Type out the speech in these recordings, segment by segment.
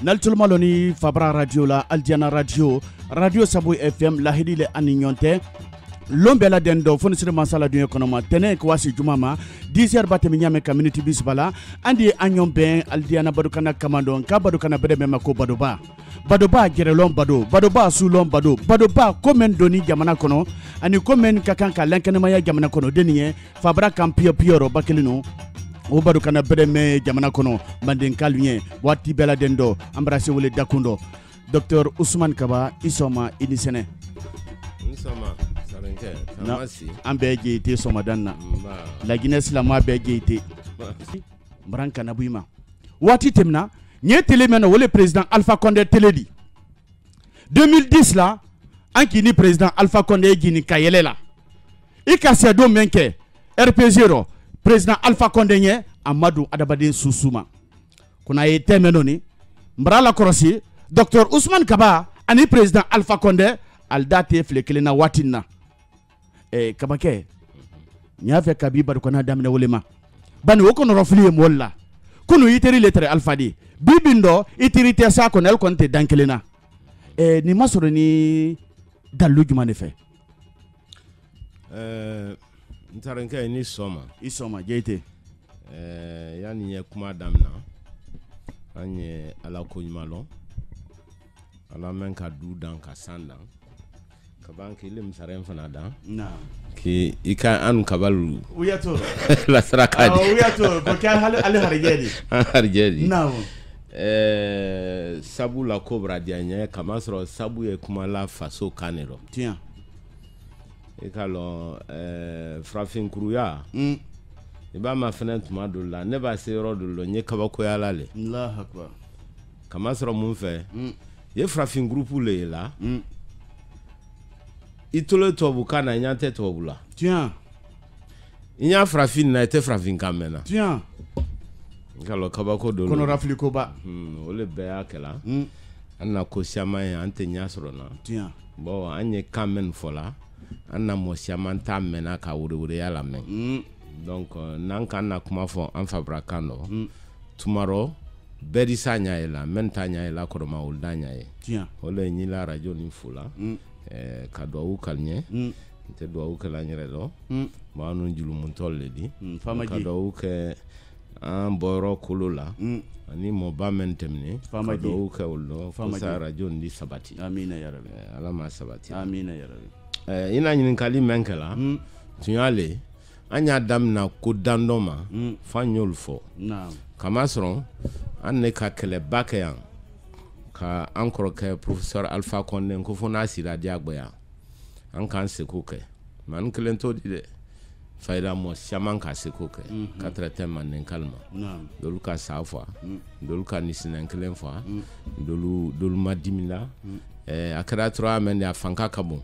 Naltulmaloni Fabra Radio la Aldiana Radio Radio Sabu FM la hidile ani nyonte Lombela dendo fonisire masala dunye konoma tene kwasi jumama 10h batemi nyame community bisbala andi anyombe Aldiana badukana kamando ka badukana bede mema ko badoba gerelon badoba sulon badoba komen doni jamana kono ani komen kakanka lankenema ya jamana kono deniye Fabra kampio pioro bakelino o badukana bede me jamana kono manden kalunye wati bela dendo ambrase wole dakundo Dr Ousmane Kaba isoma inisene Isoma sarenke tamasi ambe jeite soma danna la Guinness la ma be jeite branka nabuima wati temna nye télé mena wole président Alpha Condé télé di 2010 là anki ni président Alpha Condé gini kayele la ikase do menke RP0 président Alpha Condé nye Amadou Adabadin Susuma kuna ye temenoni mbrala korosi Dr Ousmane Kaba ani président Alpha Condé aldate flekelena watinna kabake nyafe kabiba ko na damne wolema bani wokono rofliye molla kunu yiteri letre Alpha di bibindo itirite sa ko nel konte dankelena ni masoro ni dalu jumane fe ntarenke ni isoma jeite yani ye kuma damna anye ala ko nyumalo ala men ka du dan ka sanda ka banki lim saren fana dan na ki ika an kabalu uyato la sarakadi uyato ko ka hal harjedi na sabu la cobra dianye kamasro sabu e kuma la faso kanero tiens ikalo frafin kuruya iba ma fenêtre ma do la ne ba se rodo lo nye kabako ya lale Allah akbar kamasro mun fe ye frafin groupe le la itolo tobu kana nyante tobu la tiens inya frafin na ete frafin kamena tiens kalo kabako do kono rafliko ba ole be akela anna ko siama ante nyasro na tiens bo anye kamen fola anna mo siama ta mena ka wuri ya la men donc nanka na kuma fo en fabricando tomorrow berisa nyaela menta nyaela ko ma ulda nyae tiens ole ni la radio ni fula ka do u kalnye te do u kala nyere do ma no julu mun tolle di ka do u ke an boro kulula ani mo ba mentemne ka do u ke uldo fa sa radio ni sabati amina ya rabbi ala ma sabati amina ya rabbi ina nyin kali menkela tunyale anya damna ko dandoma fanyol fo na kamasron anne ka kele bakayan ka ankoro ke professeur Alpha Condé ko fona sira diagboya an kan se ko ke man klento di de fayda mo shaman ka se ko ke ka traiter man kalma dolu ka safa dolu ka nisinen klen fa dolu madimila akara 3 men ya fanka kabon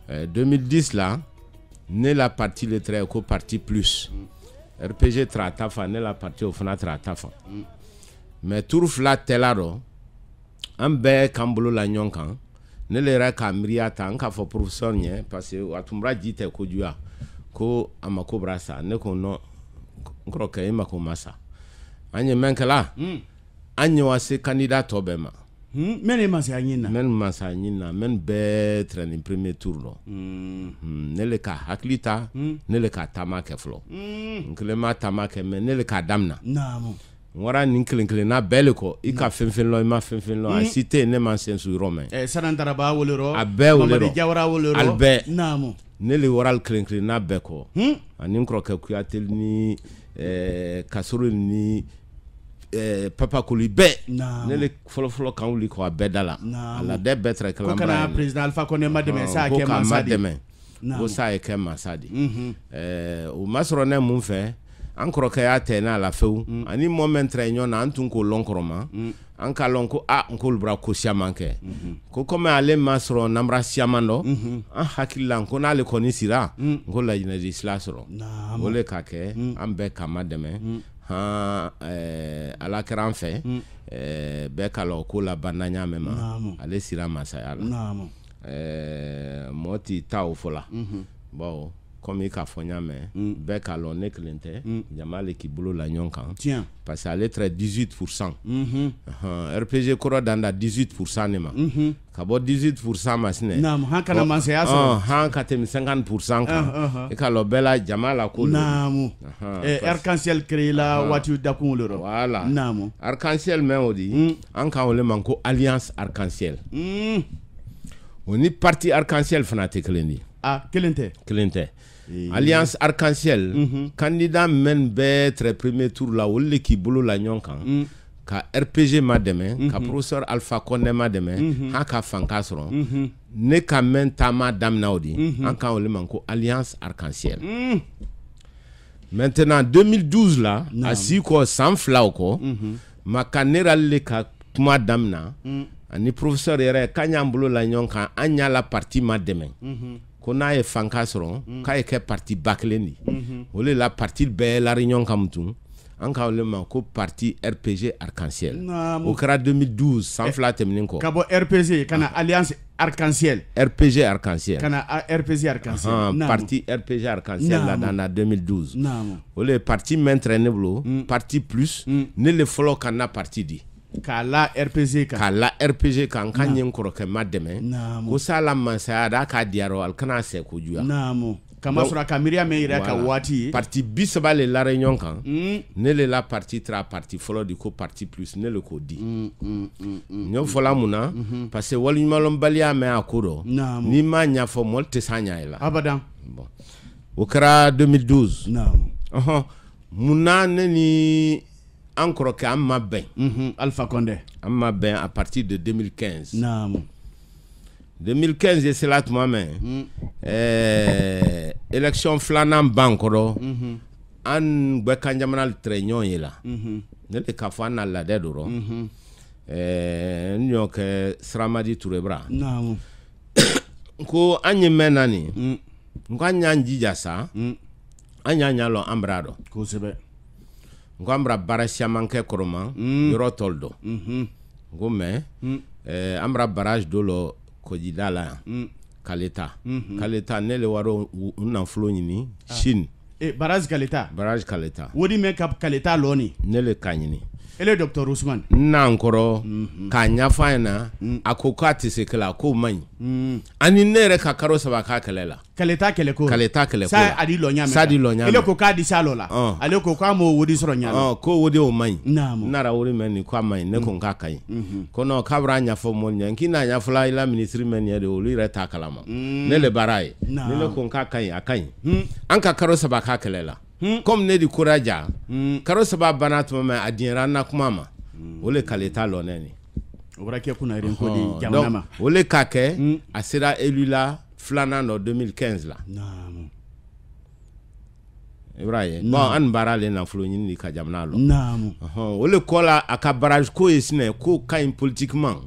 2010 là ne la partie le trait ko partie plus RPG tratafa ne la partie au fana tratafa mais tour flat telaro ambe kambolo la nyonkan ne le ra kamriata anka fo professeur nye parce que atumra jite ko jua ko amako brasa ne ko no nkroke imako masa anye menkala anye wase candidat obema men masa anyina men be train in premier tour no ne le ka haklita ne le ka tamake flo nklema tamake men ne le ka damna namo wara ninklinkle na beliko ika fenfen lo ma fenfen lo cité ne man sensu romain sanandara ba wolero mamadi jawra wolero albe namo ne le waral klinkle na beko ani nkroke kuyatel ni kasoro ni papa Kolibe ne le folo kan wuli ko abedala ala de betre kala kana président Alpha Condé mademe sa ke masadi go sa ke masadi o masro ne mun fe ankoro ka ya tena la feu ani moment réunion na antun ko lonkroma an ka lonko nko lubra ko siamanke ko comme ale masro namra siamando an hakilla ko na le koni sira ko la jina dislasro ole ka ke an be kama deme ala kran fe be kala ko la bananya mema ale sira masaya la moti taw fola bon comme il a fait bec à l'on est clinté Jamal qui boulot la nyonkan tiens parce qu'elle est très 18% RPG koro danda 18% ne ma kabo 18% masine nam hankana man se aso hankatem 50% kan e ka lo bela Jamal ko namu arc-en-ciel créé la watu dakun loro voilà namu arc-en-ciel men odi an kan wole man ko alliance arc-en-ciel oni parti arc-en-ciel fana te klendi Clinton. Alliance Arc-en-Ciel, candidat men très premier tour là où l'équipe boulot la nyonkan, ka RPG ma demain, ka professeur Alpha Condé ma demain, ha ka fankasron, ne ka men tama dam naudi, en ka ole manko Alliance Arc-en-Ciel. Maintenant 2012 là, asi ko sans flauko, ma kanera le ka kuma damna, ani professeur yere kanyambulo la nyonkan anya la partie ma demain. Kona ye fankasron ka ye ke parti baklendi ole la partie be la réunion kamtu anka ole man ko parti RPG Arc-en-Ciel au kra 2012 sans flatemnin ko kabo RPG kana alliance Arc-en-Ciel RPG Arc-en-Ciel kana RPG Arc-en-Ciel parti RPG Arc-en-Ciel là dans 2012 ole parti m'entraîneblo parti plus ne le follow kana parti di kala RPG kan kanyen koroke mademe ko sala mansaya da ka diaro alkana se ko juya namu kama sura kamiria me ira ka wati parti bisaba le la réunion kan ne le la parti tra parti follow di ko parti plus ne le ko di nyo fola muna parce que wali malom balia me akuro ni ma nya fo molte sanya ila abadan bon au kra 2012 muna ne ni encore que Amma Ben Alpha Condé Amma Ben à partir de 2015 naam 2015 c'est là moi-même élection flanan bankoro an bekanjamanal traignon yela ne le kafana la dedoro nyo ke Sramadi Tourebra naam ko anyi menani ko anya njija sa anya nyalo ambrado ko sebe ngambra barage manke koroma yoro toldo ngome amra barage dolo kojidala kaleta ne le waro una flo nyini shin barage kaleta wodi me kap kaleta loni ne le kanyini ele Dr Ousmane na nkoro kanya faina akokati sekela ko man ani nere ka karo saba ka kelela kaleta keleko sa adi lonya ele ko ka di salola ale ko ka mo wodi soro nyalo ko wodi o man namu nara wori men ni kwa man ne ko ka kai kono kabra nya fo mo nya kina nya fla ila ministry men ya de o lire ta kalama ne le barai ne le ko ka kai akai an ka karo saba ka kelela comme ne di courage karo saba banatu ma adira na kuma ma ole kaleta loneni orake kuna irin ko di jamanama ole kake asira élu la flana no 2015 la naam Ibrahim bon an barale na flo nyini ka jamna lo naam ole kola aka barrage ko esine ko kain politiquement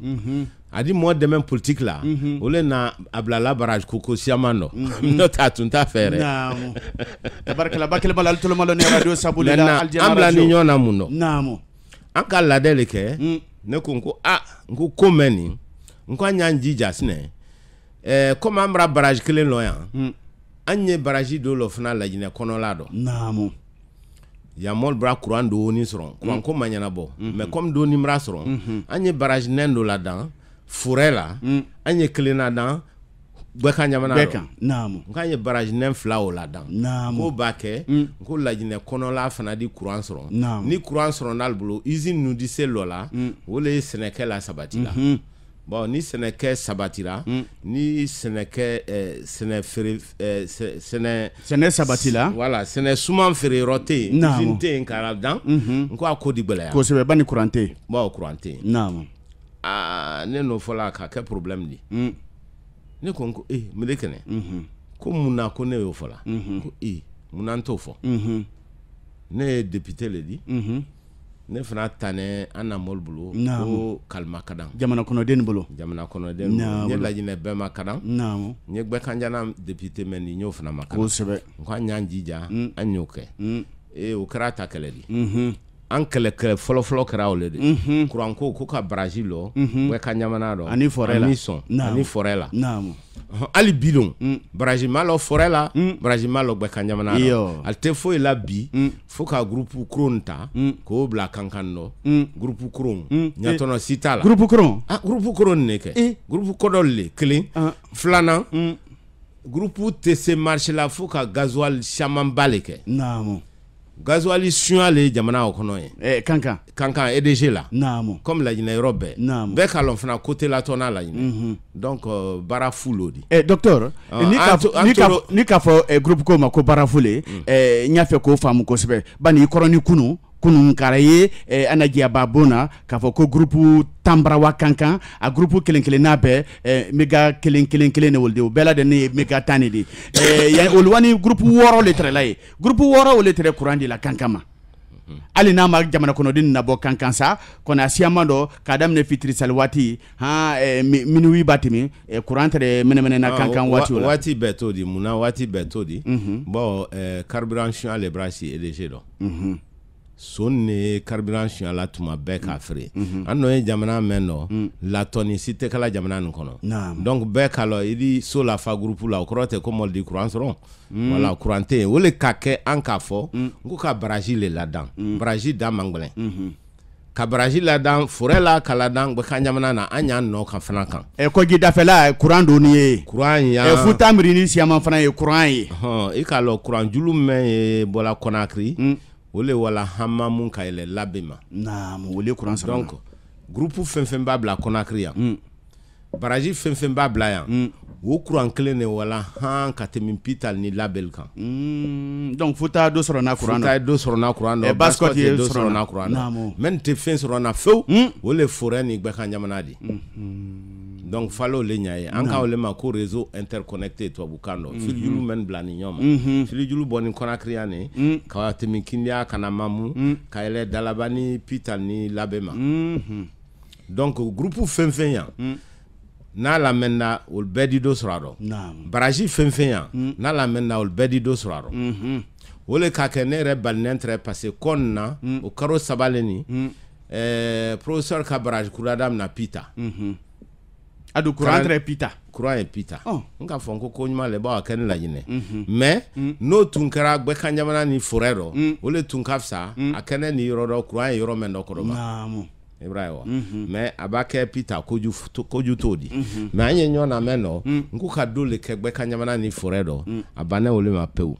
adi mo de même politique là ole na ablala barrage ko siamano no tatunta fere naam tabarakala bakele balal to malo ne radio sabulila aljana amla ni nyona muno naam anka la deleke ne ko nko komeni nko anyanji jasne comme amra barrage kelen loya anye barrage do lo fana la jine kono lado naam ya mol bra courant do ni soron ko manyana bo mais comme do ni mra soron anye barrage nendo la dan furela anye klena dan beka nyamana beka naam nganye barrage nen flawo la dan naam ko bake ko la jine kono la fana di courant soron ni courant soron dal bulo usine nous dit c'est lola wole seneke la sabatila bon ni seneke sabatira ni seneke sene sabatila voilà sene suman fere roté usine te nkara dan ko akodi gbele ya ko sebe bani courante bon courante naam ne no fola ka ke problème di ne ko melekene ko muna ko ne yo fola ko muna nto fo ne député le di ne fana tane ana molbulo ko kalma kadan jamana kono den bolo ne lajine be makadan naam ne gbe kanjana député men ni fana makadan ko sebe ko nyanjija anyoke o krata keledi an kɛlɛ fɔlɔ kɛra o le de kuran ko ka baraji lɔ bɛɛ ka ɲamana dɔ ani forêt la ani forêt la hali bi don baraji ma lɔ forêt la baraji ma lɔ bɛɛ ka ɲamana dɔ ale tɛ foyi la bi fo ka groupe kuron ta k'o bila kankan dɔ groupe kuron ɲatɔnɔ si t'a la groupe kuron groupe kuron ne kɛ groupe kɔdɔ le kelen filanan groupe tɛ se marché la fo ka gasoil caman ba le kɛ gasoil suɲa le jamana o kɔnɔ ye kankan EDG la comme Laginɛ yɔrɔ bɛɛ bɛɛ ka lɔn fana côté la tɔn n'a Laginɛ donc baara fu lo di docteur ni k'a fɔ groupe ko ma ko baara fu le n y'a fɛ k'o faamu kosɛbɛ bani i kɔrɔ ni kunun kara ye anajiya ba bona k'a fɔ ko groupe tambarawa kankan a groupe kelen n'a bɛɛ mega kelen ne wolde o bɛɛ la de ne mega tani de olu wani groupe 6 le tɛrɛla ye groupe 6 o le tɛrɛ courant de la kankan ma hali n'a ma jamana kɔnɔden nabɔ kankan sa kɔni a siyaman dɔ k'a daminɛ fitiri sali waati minuit b'a tɛmɛ courant tɛrɛ mɛnɛmɛnɛ na kankan waati o la waati bɛɛ t'o di munna waati bɛɛ t'o di bon carburant suɲa le bra si EDG dɔ son ne carburant suɲa la tuma bɛɛ k'a feere an nɔ ye jamana mɛn dɔ latɔni si tɛ kala jamana nin kɔnɔ donc bɛɛ k'a lɔ i di so la fa groupe la o kɔrɔ tɛ ko mɔlidi courant sɔrɔ wala courant tɛ yen o le ka kɛ an k'a fɔ n ko ka baraji le ladan baraji da man gɛlɛn ka baraji ladan forêt la ka ladan bɛ ka jamana na an y'an nɔ kan fana kan kɔji dafɛla courant doni ye courant ya futa mirini siyaman fana ye courant ye i k'a lɔ courant julu mɛn ye bɔla Conakry o le wala hama mun ka yɛlɛ labɛn ma o le courant sɔrɔ donc groupe fɛn b'a bila Conakry yan baraji fɛn b'a bila yan o courant kelen de wala ka tɛmɛ Pital ni label kan donc futa do sɔrɔ na courant futa do sɔrɔ na courant dɔ Baskɔti ye do sɔrɔ na courant dɔ même tɛ fɛn sɔrɔ na fewu o le forêt ni bɛɛ ka ɲamana de donc falo le ɲa ye an ka o le ma ko réseau interconnecté tubabukan dɔ filijulu mɛn bila ni ɲɔgɔn ma filijulu bɔ ni Conakry yan ne ka tɛmɛ Kindia kana Mamu ka yɛlɛ Dalaba ni Pital ni labɛn ma donc groupe fɛn yan n'a lamɛnna olu bɛɛ di dɔ sɔrɔ a rɔ baraji fɛn yan n'a lamɛnna olu bɛɛ di dɔ sɔrɔ a rɔ o le ka kɛ ne yɛrɛ balinen tɛrɛ parce que kɔn na o karo saba le ni professeur ka baraji kura daminɛ Pita a do courant tɛrɛ Pita courant ye Pita n ka fɔ ko ɲuman le b'a kɛ ne Laginɛ mais n'o tun kɛra bɛɛ ka jamana ni forêt rɔ o le tun ka fisa a kɛnɛ ni yɔrɔ dɔ courant ye yɔrɔ min dɔ kɔrɔ ma Ibrahima mais a b'a kɛ Pita koju t'o di mais an ye ɲɔgɔn na mɛn dɔ n ko ka do le kɛ bɛɛ ka jamana ni forêt dɔ a bannen olu ma pewu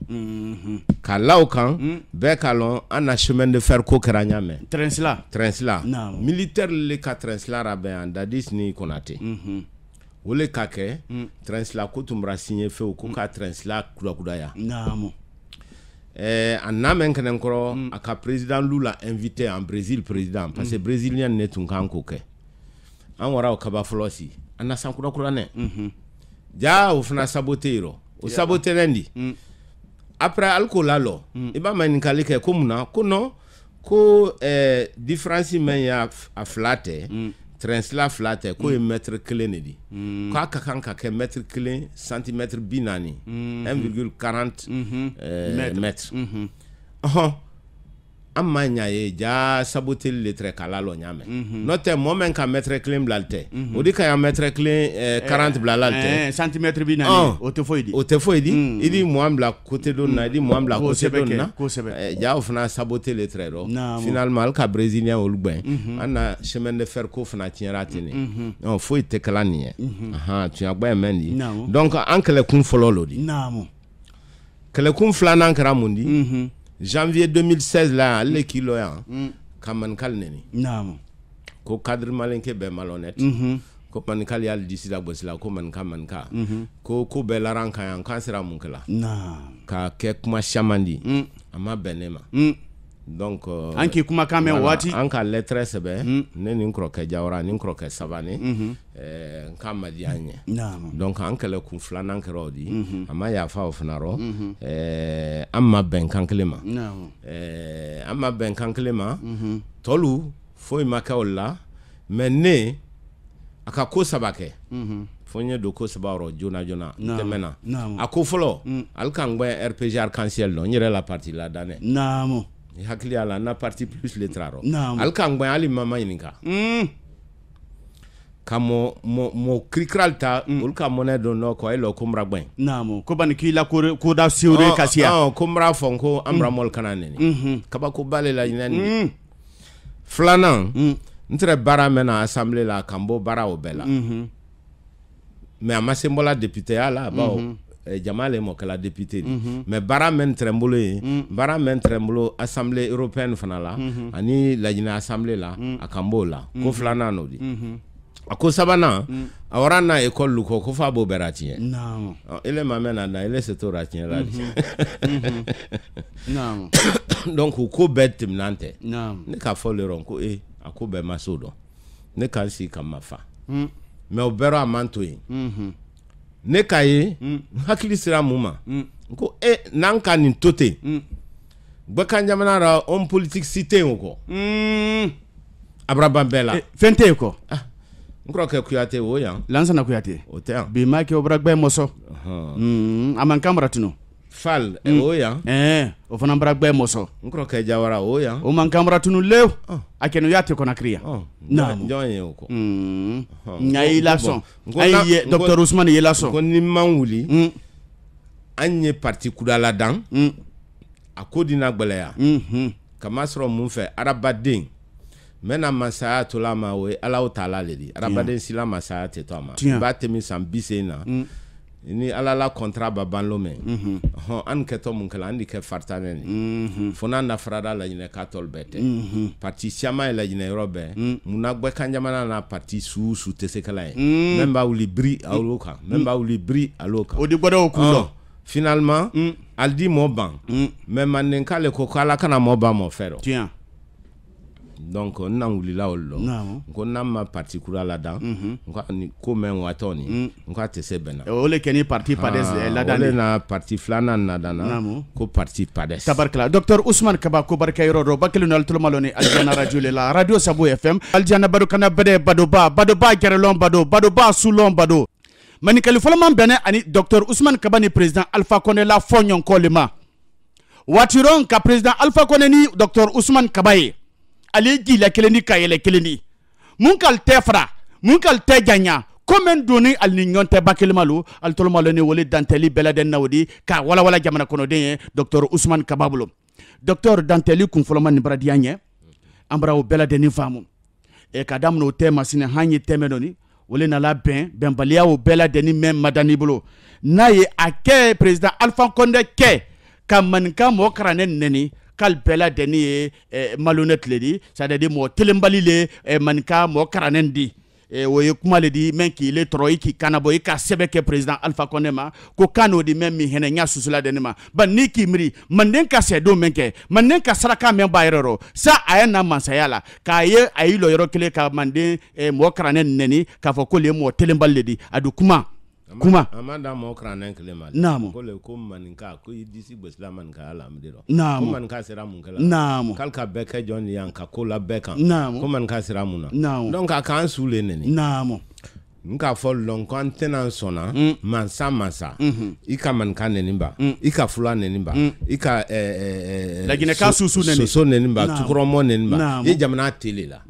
ka la o kan bɛɛ ka lɔn an na chemin de fer ko kɛra ɲa mɛn train militaire le ka train ra bɛn yan Dadis ni Konate o le ka kɛ train ko tun bɔra signé fewu ko ka train kudakudaya a n'a mɛn kɛnɛ kɔrɔ a ka président Lula invité en Brésil président parce que brésilien ne tun kan k'o kɛ an wara o kaba fɔlɔ si an na san kura-kuranɛ ja o fana saboté yɔrɔ o saboté di après aliko la lɔ i b'a ɲininkali kɛ ko mun na ko non ko différence mɛn y'a fila tɛ train fila tɛ k'o ye mètre kelen de di k'a ka kan ka kɛ mètre kelen centimètre 40 1,40 mètre an ma ɲa ye ja saboteli le tɛrɛ k'a la lɔ ɲa mɛn n'o tɛ mɔgɔ min ka mètre kelen bilali tɛ o de ka ɲi mètre kelen 40 bilala tɛ centimètre 40 o tɛ foyi di o tɛ foyi di i di mɔgɔ bila côté dɔ na i di mɔgɔ bila côté dɔ na ja o fana saboté le tɛrɛ rɔ finalement hali ka brésilien olu gbɛn an na chemin de fer ko fana tiɲɛra ten de foyi tɛ kɛla nin ye tiɲɛ gbɛn mɛn di donc an kɛlɛkun fɔlɔ lo di kɛlɛkun filanan kɛra mun di janvier 2016 la ale kilo yan ka Manikal neni ko cadre malinke bɛɛ malhonnête ko Manikal y'ale disi la gosi la ko Manika ko bɛɛ laran kan yan k'an sera mun kɛla ka kɛ kuma caman di a ma bɛn ne ma donc an k'i kumakan mɛn waati an ka lettre sɛbɛn ne ni n kɔrɔkɛ Jawara ni n kɔrɔkɛ Sabane n k'a ma di an ɲɛ donc an kɛlɛkun filanan kɛra o di a ma yafa o fana rɔ an ma bɛn kan kelen ma an ma bɛn kan kelen ma tɔlu foyi ma kɛ o la mais ne a ka ko saba kɛ fo n ye don ko saba yɔrɔ joona tɛmɛna a ko fɔlɔ hali k'an gbɛn RPG Arc-en-Ciel dɔn n yɛrɛ la partie la danɛ hakili ala na parti plus le traro Naam. al kan gban ali mama yininka kamo mo krikralta ul ka mone do no ko elo kumra gban naam ko ban ki la ko da siure kasia kumra fonko amra mol kanane kaba ko bale la yinani flanan ntre bara mena assemblée la kambo bara obela mais amasembola député ala ba Jamale mo kala député mais bara men trembolo bara men trembolo assemblée européenne fana la ani la jina assemblée la akambo la ko flana no di ako sabana awrana école luko ko fa bo beratien non ele mamena na ele se to ratien la non donc ko betim nante non ne ka fo le ron ko ako be masodo ne kan si kamafa mais obero amanto ne kaye hakili sira muma ko nanka ni tote baka jamana ra on politique cité ko abraba bela fente ko ngro ke kuyate wo yan lansana kuyate o te be ma ke obragbe moso aman kamra tuno fal o yan o fana bragbe moso ngro ke jawara o yan o man kamra tuno lew akeno yate ko na kriya na jonye ko ngai lason ay docteur Ousmane Yelason ko ni manwuli anye parti kudala dan akodina gbeleya kama soro mun fe arabadin mena masaya to la mawe ala taala ledi arabadin sila masaya te to ma ba temi sambise na ni ala la contrat babanlo men an keto mun kala andi ke fartane ni fona na frada la nyine katol bete parti siama la nyine robe munagbe kanjamana na parti su te sekala memba uli bri aloka memba uli bri aloka o di bodo okulo finalement aldi moban même manen kale ko kala kana moban mo fero tiens donc on na wulila ollo ko na ma parti kura la dan ko ni ko men watoni ko te se bena o le keni parti pades la dan le na parti flana na dana ko parti pades tabarkala docteur Ousmane Kaba ko barkayro ro bakelu nal to maloni aljana radio la radio Sabo FM aljana bado kana bade bado ba gerelon bado ba sulon bado mani kalifolo man bene ani docteur Ousmane Kaba ni président Alpha Condé la fonyon kolema watiron ka président Alpha Condé ni docteur Ousmane Kaba ye ali gila keleni kayele keleni munkal tefra munkal tejanya komen doni al ni nyonte bakelmalu al tolmalo ni woli danteli beladen nawdi ka wala jamana kono de docteur Ousmane Kaba bulo docteur danteli kun folman bradianye ambra o beladen famu e kadam no tema sine hanyi temedoni woli na la ben balia o beladen même madani bulo naye ake président Alpha Condé ke kam mo kranen neni kal bela deni malhonnête ledi c'est-à-dire mo telembali le manka mo karanen di woye kuma le di men ki le troy ki kanabo ka sebeke président Alpha Condé ma ko kano di men mi hene nya susula denima ban ni ki mri manden ka se do menke manden ka saraka men bayero sa ayana mansayala ka ye ayilo yoro kele ka manden mo karanen neni ka fo ko le mo telembali ledi adu kuma amanda mo kranen klema namo ko le ko maninka ko disi besla manka ala mdiro namo ko manka sera mun kala namo kalka beke jon yanka ko la beka namo ko manka sera mun namo donc aka sule neni namo nka fo lon contenant sona mansa ika manka neni ba ika fula neni ba ika la gine ka susu neni ba tukromo neni ba ye jamana tele la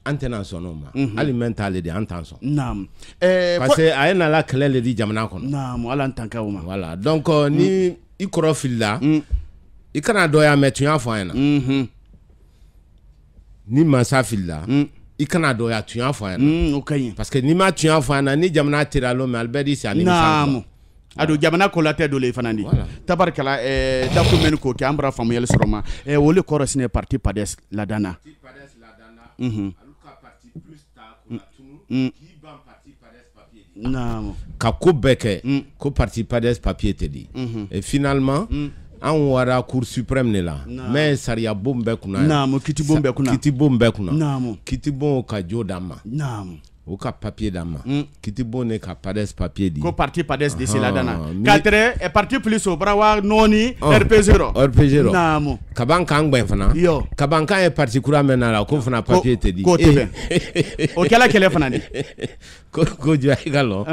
antena sonoma alimentale de antanson nam parce que ayena la clé di jamana kono nam ala antanka uma voilà donc ni ikrofilla ikana doya metu ya fo ayena ni masafilla ikana doya tu ya fo ayena okay parce que ni ma tu ya fo ayena ni jamana tiralo me albedi si ani nam ado jamana ko late do le fanandi tabarkala dako men ko ki ambra famuyel soroma wole korosine parti pades la dana plus tard qui ban parti pades papier non ka ko beke ko parti pades papier te di et finalement an wara cour suprême ne la mais sariya bombe kuna non kiti bombe kuna non kiti bon ka jodama non o ka papier dama kiti bon ne ka pades papier di ko parti pades de la dana quatre et parti plus au brawa noni RP0 non kaban kan gben fana yo kaban kan e parti kura mena la ko fana papier te di ko te o kala kele fana di ko jo igalo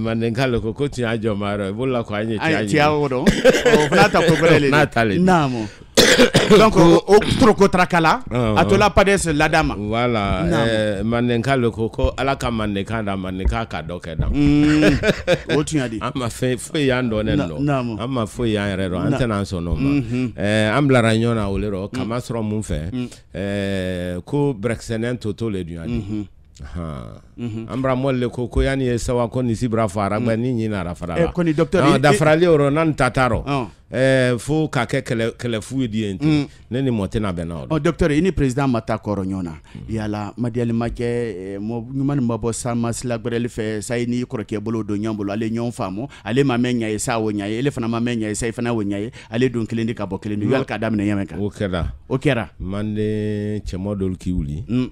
manen kala ko ti ajo maro bolla ko anye ti awo do o fana ta ko brele natale namo Donc o troko trakala atola pades la dame. Voilà mandenka le koko ala ka mandenka da mandenka ka doke da. O tu adi. Ama fe ya ndone ndo. Ama fe ya rero antena so no ma. Ambla ranyona olero kama sro mun fe. Ko brexenen toto le duadi. Ambra molle ko yani esawa ko ni sibra fara ba ni nyina ra fara ko ni docteur da frali oro nan tataro fo ka kele fu di enti neni motena bena o docteur ini président mata koronyona yala madiali make mo nyuma mabo sama sila grel fe sai ni kroke bolo do nyambolo ale nyon famo ale mamenya esa wonya ele fana mamenya esa fana wonya ale don klendi ka bo klendi yal ka damne yameka okera mande chemodol kiuli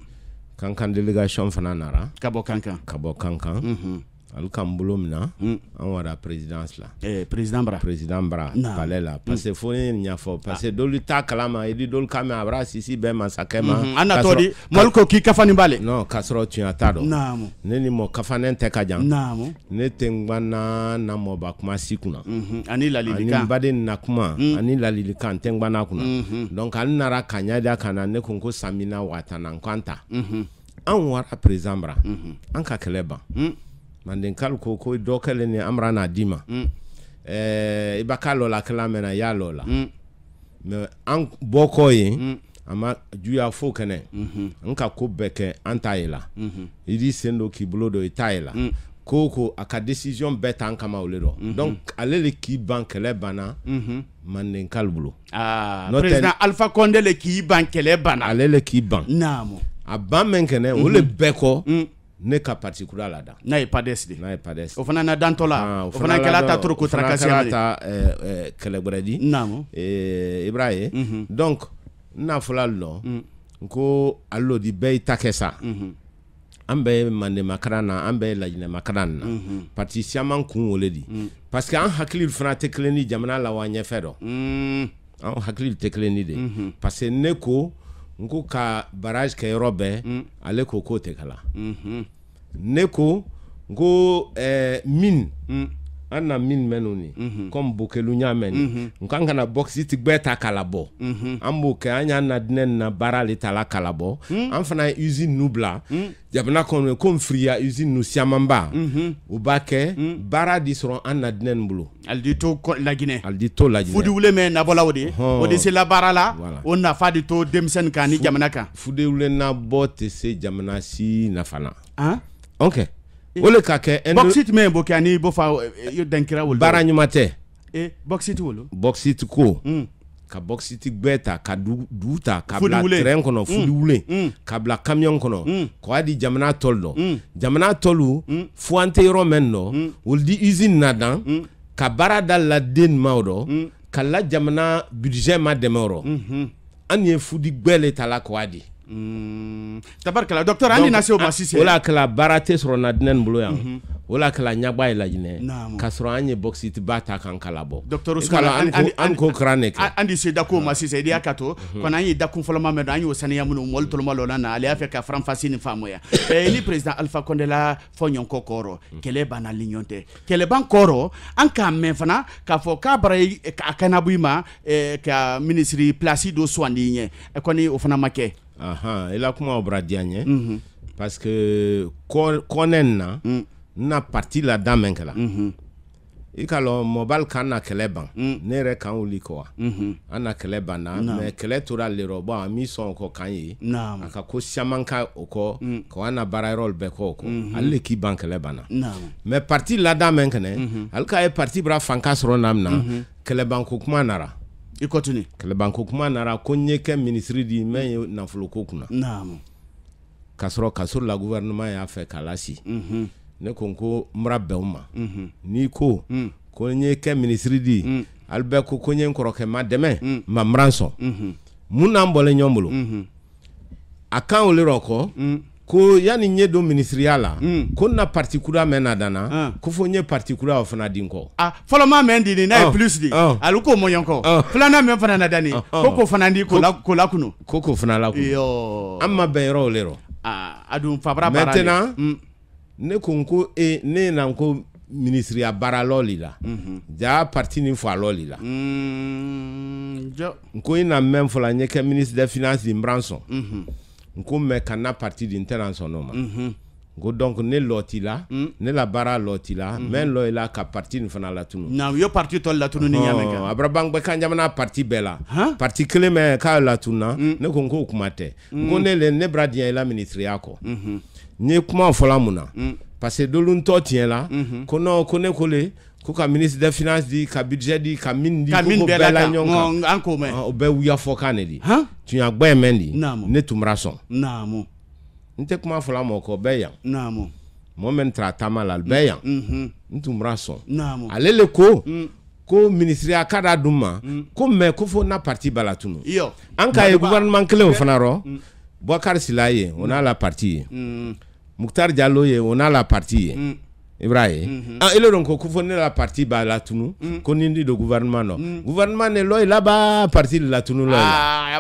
kankan délégation fana nara kabo kankan alkam bulomna an wara présidence la président bra palais la parce que faut nya fo parce que dolu ta kalama edi dol kame abra sisi be masakema anatodi molko ki kafani bale non kasro tu atado namo neni mo kafanen te kajam namo ne tengwana na mo bakuma sikuna ani la lilika ani baden nakuma ani la lilika tengwana kuna donc an nara kanyada kana ne konko samina watana kwanta an wara président bra an ka keleba manden kal ko dokale ni amrana dima ibakalo la kala mena ya lola me an boko yi ama juya fo kene nka ko beke antayela idi sendo ki blodo itayela koko aka décision beta an kama olero donc alele ki bankele bana manden kal bulo président Alpha Condé le ki bankele bana alele ki ban namo aban menkene ole beko ne ka particular la da na pas décidé o fana na dantola o fana kala ta trop ko trakasi ta kelebredi namo ibrahim donc na fulalo ko allo di bey takesa ambe mande makarana ambe lajine makarana parti siaman kun woledi parce que an hakili fana te kleni jamana la wanye fedo an hakili te kleni de parce que neko nko ka barrage ke robe ale ko te kala neko ngo mine anna mine menoni comme bokelu nyameni nkanga na boxit gbeta kalabo ambo ke anya na dinen na barali tala kalabo amfana usine nubla jabna kon comme fria usine nu siamamba ubake baradi soron anna dinen bulu aldito la Guinée fudi wule me na bola wodi c'est la barala on na fadi to demsen kani jamana kan fudi wule na bote se jamana si na fana ok wole ka ke boxit me bokani bo fa yo dankira wol baranyumate boxit wolo boxit ko ka boxit gbeta ka duta ka bla train kono fudi wule ka bla camion kono ko adi jamana toldo jamana tolu fuante yoro menno wol di usine nadan ka barada la den mawdo ka la jamana budget ma demoro anye fudi gbele tala ko adi tabarkala docteur andi nasio masisi wala kala barate soro na dinen bulo yang wala kala nyagba ila jine kasro anye boxit bata kan kalabo docteur uskala an ko kranek andi se dako masisi dia kato kona anye dakun foloma me anyi osani ya munu mol toloma lona na ale afeka fram fasini famoya ni président Alpha Condé la fonyon kokoro kele bana lignonte kele ban koro an ka men fana ka fo ka bara ka kanabuima ka ministry Placido Swandinye koni ofana make il a kuma obradianye parce que konenna na parti la damenkala ikalo mobile kana keleban nere kan ulikoa ana keleban na me kele tora le roba mi son ko kanyi aka ko siamanka oko ko ana barayol beko ko alle ki ban keleban na me parti la damenkane alka e parti bra fankas ronamna keleban ko kuma nara ikotuni keleban ko kuma nara ko nyeke ministry di men na fuloko kuna naam kasro la gouvernement ya fait kalasi ne konko mrabbeuma ni ko ko nyeke ministry di albe ko nyen koroke ma deme ma mranson munambole nyombolo akan oliroko ko yani nyedo ministeriala ko na particular mena dana ko fo nye particular ofana dinko folo ma mendi ni na plus di aluko moyonko flana men fana na dani ko fana ndi ko la kuno ko fana la kuno yo amma beyro olero adun fabra barale maintenant ne konko ne nanko ministre ya bara loli la ja parti ni fo loli la ko ina même fo la nyeke ministre des finances di Mbranson ko me kana parti di internation no ma go donc ne loti la ne la bara loti la men lo ila ka parti ni fana la tunu na yo parti to la tunu ni nyameka abrabang be kan jamana parti bela parti clé me ka la tuna ne ko ko kumate ko ne le ne bradien la ministre yako ni kuma fo la muna parce que dolun to tien la ko no ko ne ko le ko ka ministre des finances di ka budget di ka min di ko bela nyonka anko me o be wuya fo kanedi tu ya gbe mendi ne tumra son namo nte kuma fo la mo ko be yan namo mo men tratama la be yan ntumra son namo alele ko ko ministre akada duma ko me ko fo na parti balatunu yo anka e gouvernement clé fana ro Boubacar Silaye on a la partie Mouktar Diallo on a la partie Ibrahim il est donc ko fo la partie balatunu ko nindi do gouvernement no gouvernement ne loy là-bas partie de la tunu loy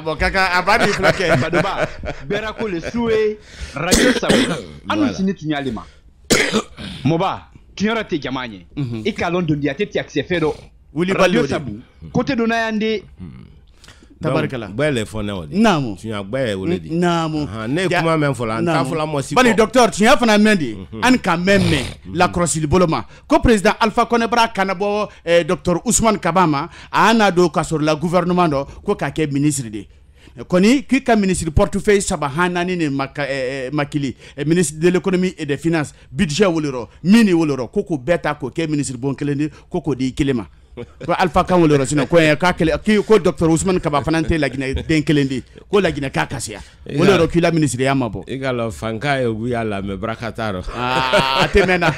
bon kaka abadi flaqué badoba berako le soué radio sabu anu sini tunyalima moba tunyara te jamanye e kalon do diate ti accès radio sabu côté do nayande tabarkala bele fona wodi namo tunya gbe woledi namo ne kuma men fola ta fola mo si bali docteur tunya fana mendi an ka memme la crosil boloma ko président Alpha Condé bra kanabo docteur Ousmane Kabama ana do kasor la gouvernement do ko ka ke ministre de koni qui ka ministre portefeuille sabahana ni makili ministre de l'économie et des finances budget woloro mini woloro koko beta ko ke ministre bon kelendi koko di kilema ko Alpha kan woloro sino ko ka kele ko docteur Ousmane Kaba fanante la Guinée den kelendi ko la Guinée ka kasia woloro ki la ministre ya mabo igalo fanka e guya la me brakataro atemena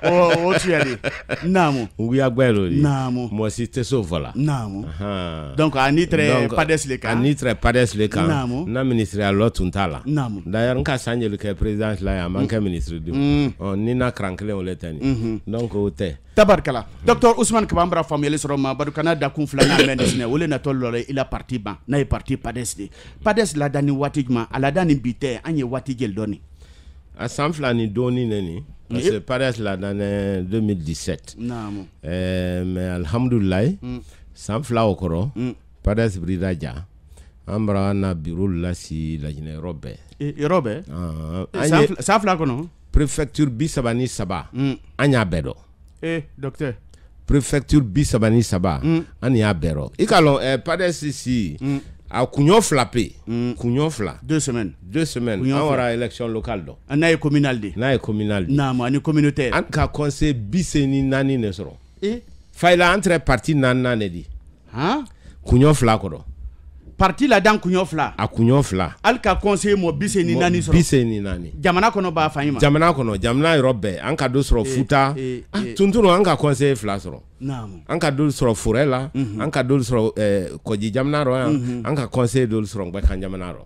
o tiari namo guya gbelo namo mo si te so vola namo donc anitre pades le ka anitre pades le ka na ministre ya lotuntala namo d'ailleurs nka sanje le ka président la ya manka ministre du ni na krankle o letani donc o te tabarkala docteur Ousmane Kabambra famille soro ma badukana da kun flana medicine wole na tolore ila parti ban na parti pades la dani watigma ala dani bite anye watigel doni asamfla ni doni neni c'est pades la dani 2017 namo mais alhamdulillah samfla okoro pades bridaja ambra na bureau la si la Guinée robe robe samfla kono préfecture bisabani saba anya bedo docteur préfecture bisabani saba anya bero ikalo pades ici a kunyo flappé kunyo fla 2 semaines on aura élection locale do na communal de na mo ani communautaire an ka conseil biseni nani ne soro faila entre parti nanna ne di kunyo fla ko do parti la dan kunyo fla a kunyo fla al ka conseil mo biseni nani soro biseni nani jamana kono ba fanyima jamana robe an ka do soro futa tuntunu an ka conseil fla soro namo an ka do soro forela an ka do soro koji jamana ro an ka conseil do soro ngba kan jamana ro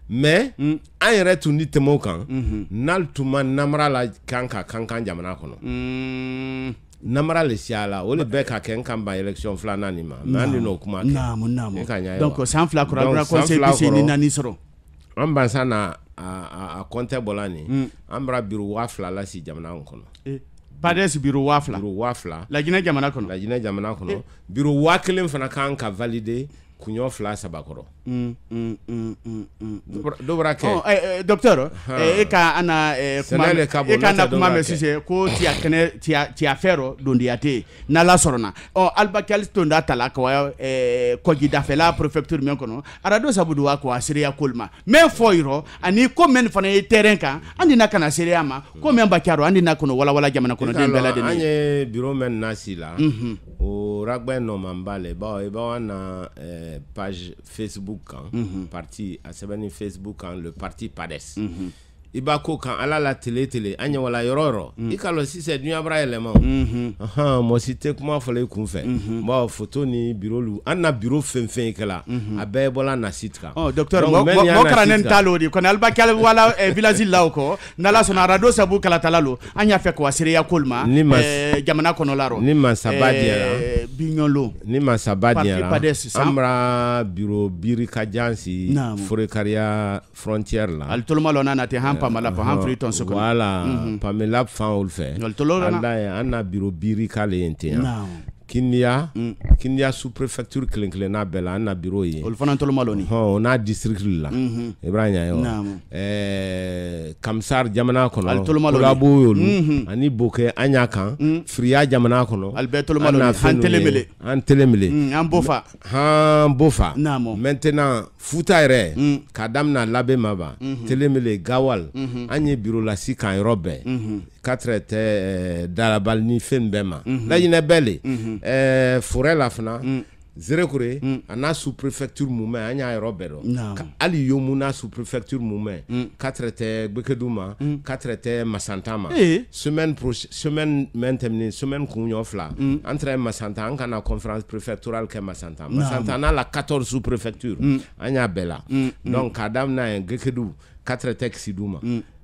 mais an yɛrɛ tun di tɛmɛ kan n'al tuma namara la kan jamana kono namara le siala o le bɛ ka kɛ kan ba élection filanan nin ma mais an de n'o kuma kɛ namo donc san fila kora conseil bisi ni nani sɔrɔ an bansa na a compte bɔla nin an bara bureau 2000 la si jamana kɔnɔ pades bureau 2000 la Guinée jamana kɔnɔ bureau 1000 fana kan ka valider kunyo fla sabakoro dobra ke docteur ka ana kuma mesise ko ti akene ti afero dondi ate na la sorona albakal tonda tala ko ko gida fela préfecture men kono arado sabudu wa ko asiria kolma men foiro ani ko men fana terrain kan andi na kana seria ma ko men bakaro andi na kono wala jamana kono den bela de anye bureau men nasila o ragbe no mambale ba wana page Facebook parti a sebeni Facebook le parti PADES ibako kan ala la télé anya wala yororo ikalo si c'est dunya bra élément mo cité kuma fallait kun fait mo photo ni bureau lu anna bureau fen kala abe bola na site docteur mo karanen talo di kon alba kala wala village law ko nala sona radio sabu kala talalo anya fe ko asiriya kolma jamana kono laro ni man sabadiera bignolo ni man sabadiera amra bureau birika jansi forekaria frontière la al tolma lona na te pamala pa han free ton so voilà pamela fan ol fe Allah an na bureau biri kale ente Kindia sous-préfecture Kelenkilena Bella an na bureau ye ol fana tolo maloni on a district la Ibrahima yo Kamsar jamana kono kolabo yolu ani boke anya kan Fria jamana kono Alberto maloni han telemele an bofa maintenant Fouta ere kadamna labe maba telemele gawal anye bureau la sikan robe 4 darabal ni fen bema la yine bele forêt la fana zéro kure ana sous préfecture moumé anya robero ali yomuna sous préfecture moumé 4 te gbekeduma 4 te masantama semaine maintenue semaine kunyo fla entre masanta an kana conférence préfectorale ke masanta na la 14 sous préfecture anya bela donc kadam na gbekedu 4 te siduma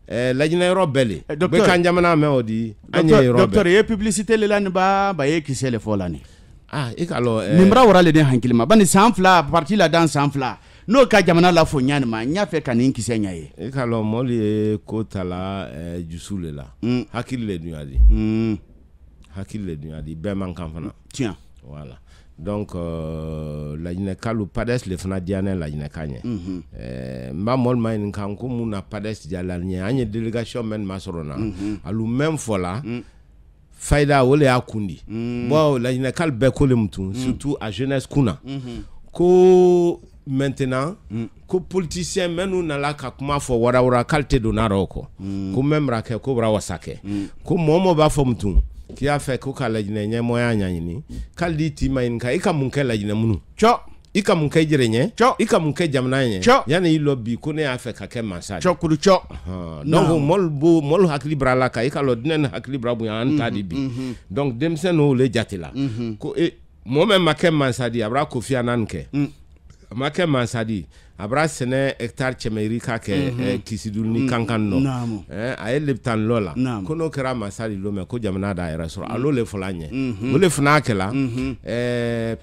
la jina robele be kan jamana me odi anya robele docteur ye publicité le lan ba ye kisele folani alors nimra wara le den hankilima bani sanfla parti la dans sanfla no ka jamana la fo nyane ma nya fe kan inkise nya ye alors moli ko tala jusule la hakil le duadi be man kan fana tiens voilà donc la jina kalu pades le fana diane la jina kanye mba mol mayin kan ko muna pades jalal anya délégation men masorona alu même fola Faïda wole akundi bon la jina kal be ko le mutu surtout à jeunesse kuna ko maintenant ko politicien menu na la ka kuma fo wara kalte donaro ko même rake ko bra wasake ko momo ba fo mutu qui a fait ko kala jina nya moya nyanyini kaldi ti mayin ka ika mun kala jina munu ika mun kay jirenye ika mun kay jamnanye yana yi lobby ko ne afa ka ke mansadi kudu donc mol hakli brala ka ika lo dinen hakli brabu ya antadi bi donc demsen no le jatila ko mo même make mansadi abra ko fi ananke make mansadi abra sene hectare chemeri ka ke kisidul ni kankan no ay leptan lola kono kera mansadi lo me ko jamna da era so alo le fulanye mo le funa kala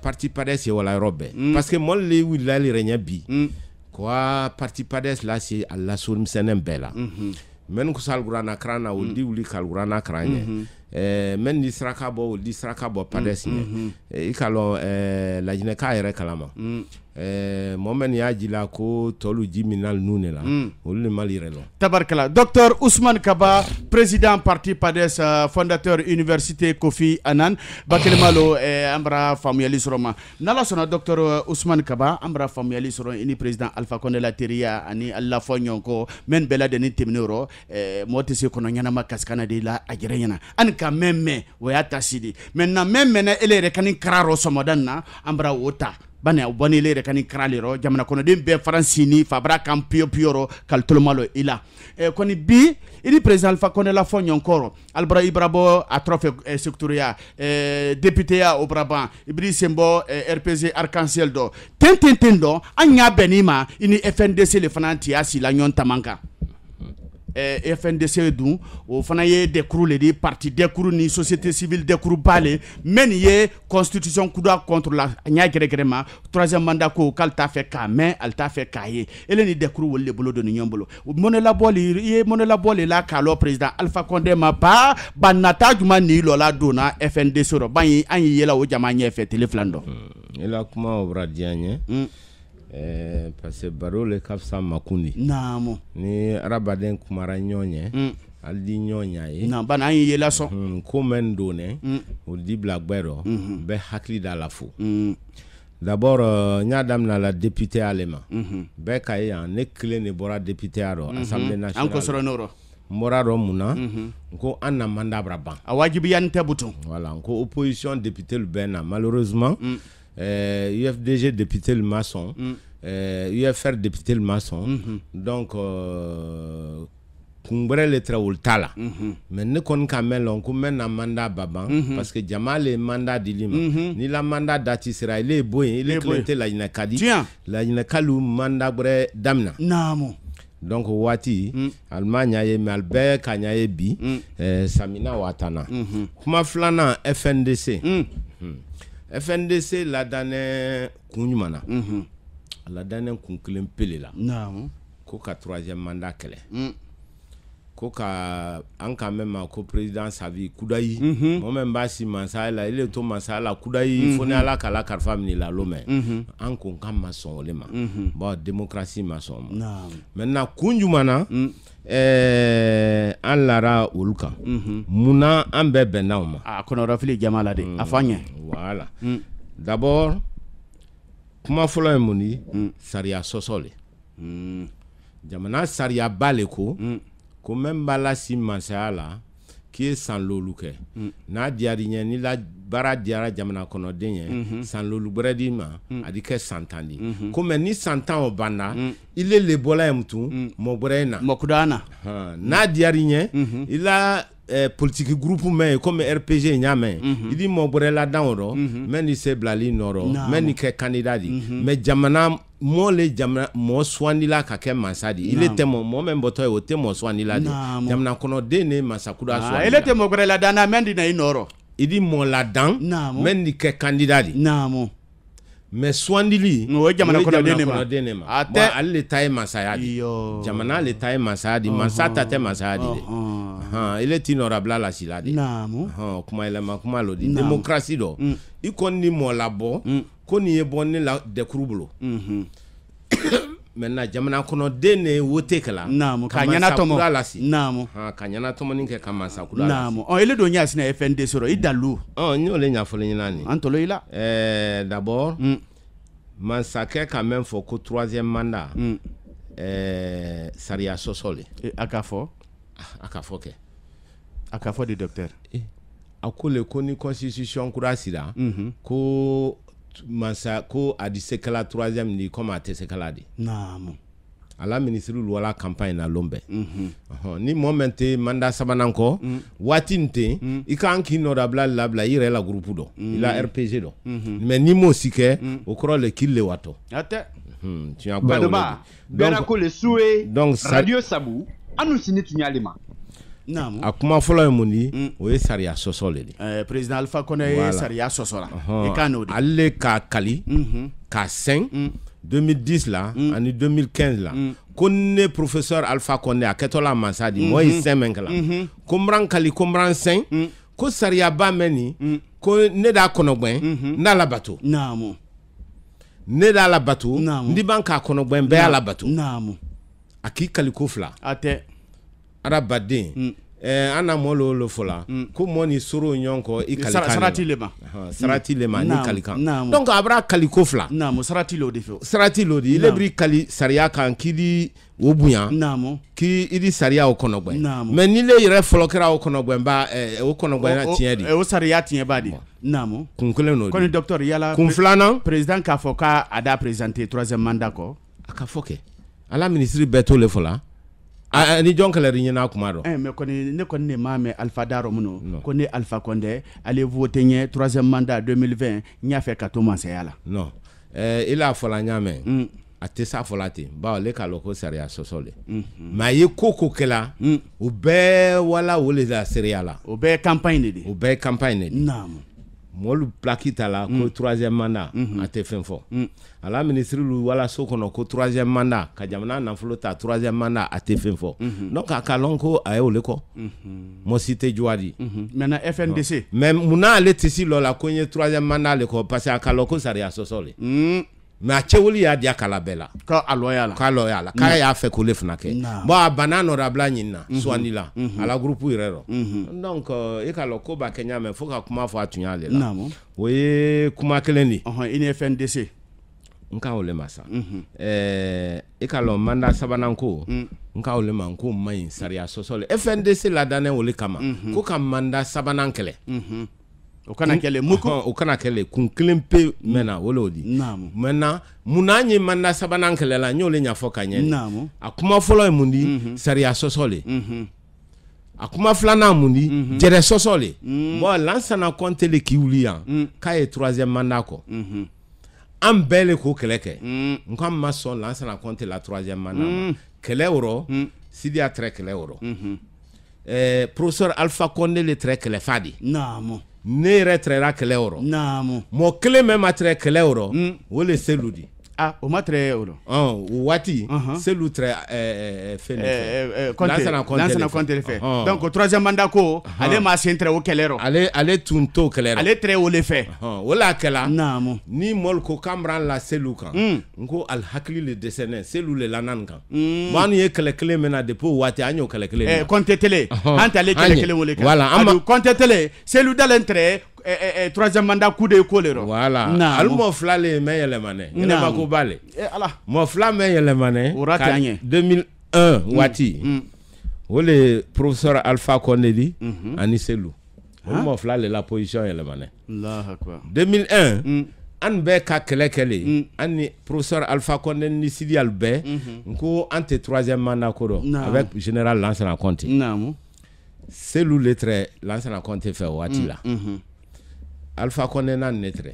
parti pades ye wala robe parce que mol le wilali renya bi quoi parti pades là c'est Allah sur msenen bela men ko salgurana krana wuldi wuli kalgurana kranye men ni sraka bo pades ni ikalo la jine ka ere kalama momen ya jila ko tolu jiminal nunela wuli malirelo tabarkala docteur Ousmane Kaba président parti PADES fondateur université Kofi Annan bakelmalo ambra familiali roma nala sona docteur Ousmane Kaba ambra familiali soro ini président Alpha Condé la teria ani alla fonyon ko men bela de ni temnero moti se kono nyana makaskana de la ajirena an ka memme wayata sidi maintenant memme na ele rekani kraro somodanna ambra wota bane boni le rekani kralero jamana kono dem be francini fabra kam pioro kal tolmalo ila koni bi ini président Alpha Condé la fonyon koro albra ibrabo atrofe sectoria député ya au Brabant ibri sembo RPG Arc-en-Ciel do tentendo anya benima ini FNDC le fananti asi la nyon tamanka FNDC dun o fana ye décrou le di parti décrou ni société civile décrou balé men ye constitution kuda contre la nya gregrema troisième mandat ko kalta fait ka mais alta fait kaye ele ni décrou wolle bolo do ni nyombolo monela boli la kalo président Alpha Condé ma ba banata juma ni lola dona FNDC ro ban anyi yela o jama nya fait teleflando ela kuma obra dianye parce que baro le kapsa makuni namo ni arabaden kumara nyonye aldi nyonya ye na bana yin yela so ko men done o di blagbero be hakli da la fo d'abord nyadam na la député allemand be kay en ekle ne bora député aro assemblée nationale anko soro noro moraro muna ko anna manda braban awajibi yan tabutu voilà ko opposition député le bena malheureusement UFDG député le maçon UFR député le maçon donc kumbre le trawul tala mais ne kon kamel on ko men na mandat baban parce que jamal mandat dilima ni la mandat dati sera il est boy il est clété la ina kadi la ina kalu mandat bre damna namo donc wati Allemagne ye malbe kanya ye bi Samina Watana kuma flana FNDC FNDC la dane kunyumana la dane kunkelen pele la non ko ka troisième mandat kele ko ka an ka même ko président Savi Kudayi mo même ba si mansala il est to mansala Kudayi fo ne ala kala karfa mi la lo mais an ko kan maçon ole ma bon démocratie maçon maintenant kunjumana an lara oluka muna an be benna ma kono rafili jamala de afanye voilà d'abord kuma folo muni sariya sosole jamana sariya bale ko ko même bala si mansala qui est sans loluke na diari nya ni la bara diara jamana kono denye sans lolu bredi ma adike santandi ko mais ni santan o banda il est le bola mtu mo brena mo kudana na diari nya il a politique groupe mais comme RPG nyame il dit mo brela danro mais ni se blali noro mais ni ke candidat di mais jamana mo le jamana mo swandila ka ke mansadi il était mo même botoy o te mo swandila di jamana kono dene masakuda swandila il était mo brela dana mendi na inoro il dit mo la dan mais ni ke candidat di namo mais swandili o jamana kono dene ma ate alle tay masayadi jamana le tay masayadi mansata te masayadi il est honorable la siladi namo kuma ile makuma lo di démocratie do ikonni mo labo koni e bonne la de kurubulo maintenant jamana kono dene wote kala namo kanyana tomo namo kanyana tomo ninke kama sakula namo ele do nya sina FND soro idalu nyole nya folo nyani antolo ila d'abord mansake quand même faut que troisième mandat Saria Sosole akafo ke akafo de docteur akole koni constitution kurasira ko mansa ko adisekala troisième ni comme atesekala di namo ala ministre wala campagne na lombe ni momente manda sabananko watinte ikanki honorable labla ire la groupe do ila RPG do mais ni mo sike o kro le kille wato ate tu as pas bera ko le soué donc radio sabu anu sini tunyalima namo akuma folo emuni o Saria Sosole di président Alpha Condé Saria Sosola e kanodi alle ka kali ka 5 2010 là en 2015 là konne professeur Alpha Condé a ketola mansadi moi semen kala komran kali komran 5 ko Saria ba meni ko ne da konogben na la bato namo ne da la bato ndi banka konogben be ala bato namo aki kali ko fla ate arabadin ana molo lo fola ko moni soro nyonko ikalikan sarati lema ni kalikan donc abra kaliko fla namo sarati lo defo sarati lo di lebri kali saria kan kidi obuya namo ki idi saria o konogben mais ni le yere folokera o konogben ba o konogben na tiedi o saria tie ba di namo kunkule no ko docteur yala kunflana président ka foka ada présenter troisième mandat ko aka foke ala ministre beto le fola ni jonkale rinyana kumaro mais koni ne koni ne mame Alpha Daro muno koni Alpha Condé allez voter nye troisième mandat 2020 nya fait kato mansayala non il a fola nyame atesa folate ba le kaloko Saria Sosole ma ye koko kela o be wala wole da seriala o be campagne di nam molu plakita la ko troisième mandat ate fenfo ala ministre lu wala sokono ko troisième mandat ka jamana na flota troisième mandat ate fenfo donc akalonko ayole ko mo cité joadi maintenant FNDC même muna ale tisi lola ko nye troisième mandat le ko parce akaloko Saria Sosole mais a chewuli ya dia kalabela ka aloyala ka ya fe ko le fnake ba banano rabla nyina swanila ala groupe irero donc e kaloko ba Kenya me foka kuma fo atunya le la we kuma keleni ini FNDC nka ole masa e kalo manda sabananko nka ole manko mai Saria Sosole FNDC la dane ole kama ko kam manda sabanankele o kana kele muko o kana kele kun klimpe mena wolodi mena munanye manda sabanankele la nyole nya foka nyen akuma folo e mundi Saria Sosole akuma flana mundi jere Sosole bo lansana compte le kiulia ka e troisième mandat ko am bele ko keleke nkam mason lansana compte la troisième mandat kele euro sidia très kele euro professeur Alpha Condé le très kele fadi ne retrera kele euro namo mo kele même atre kele euro wole seludi Ah, au matre olo. Wati, c'est l'outre l'ancien compte le fait. Donc au troisième mandat ko, allez ma centre au kelero. Allez tunto kelero. Allez très au le fait. Wala kela. Namu. Ni mol ko kamran la selu kan. Ngo al hakli le desene selu le lanan kan. Man ye kele mena depo wati anyo kele. Compte télé. Ante allez kele mo le kan. Voilà, compte télé, selu d'entrée troisième mandat coup de colère. Voilà. Al mo flale me yele mané. Ele mako bale. Allah. Mo fla me yele mané. 2001 wati. Le professeur Alpha Condé ani selu. Mo flale la position yele mané. Allah akbar. 2001 an be ka kele ani professeur Alpha Condé ni Sidi Albé ko ante troisième mandat ko do avec général Lansana Conté. Namu. Selu lettre Lansana Conté fait wati la. Alpha Condé nan netre.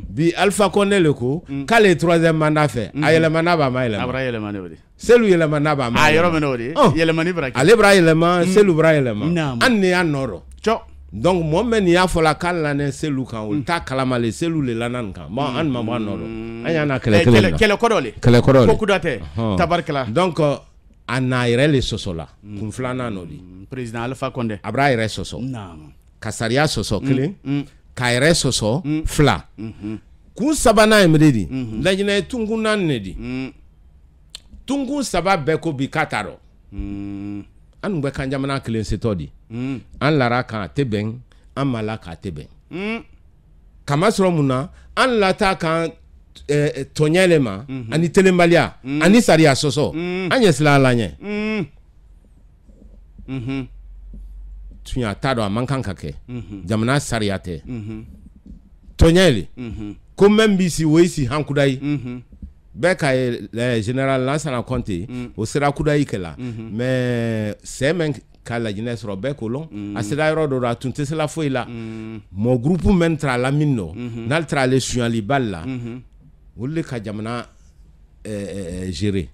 Bi Alpha Condé le ko kale troisième mandat fait ayele manaba ma yele. Abra yele manodi. Selu yele manaba ma. Ayoro menodi. Yele mani braki. Ale bra yele ma selu bra yele ma. An ne anoro. Cho. Donc moi men ya fola kan lanen selu kan ul ta kalama le selu le lanan kan. Bon an ma anoro. Ayana kele kodole. Kele kodole. Beaucoup date. Tabarkala. Donc ana irele sosola. Kun flana nodi. Président Alpha Condé. Abra ire soso. Naam. Kasaria soso kile. Kaire soso fla. Kun sabana emredi. Lajina tungu nan nedi. Tungu saba beko bi kataro. An be kan jamana kile setodi. An lara kan teben, an mala ka teben. Kama soro muna an lata kan tonyelema ani telembalia ani saria soso. An yesla alanye. Tunya tado amankan kake jamana sariate tonyeli ko membisi weisi hankudai beka le général Lansana Conté o sera kudai kala mais semen kala jines robe kolon asira rodo ra tunte sela foila mo groupe mentra la minno naltra le suali balla wolle ka jamana gérer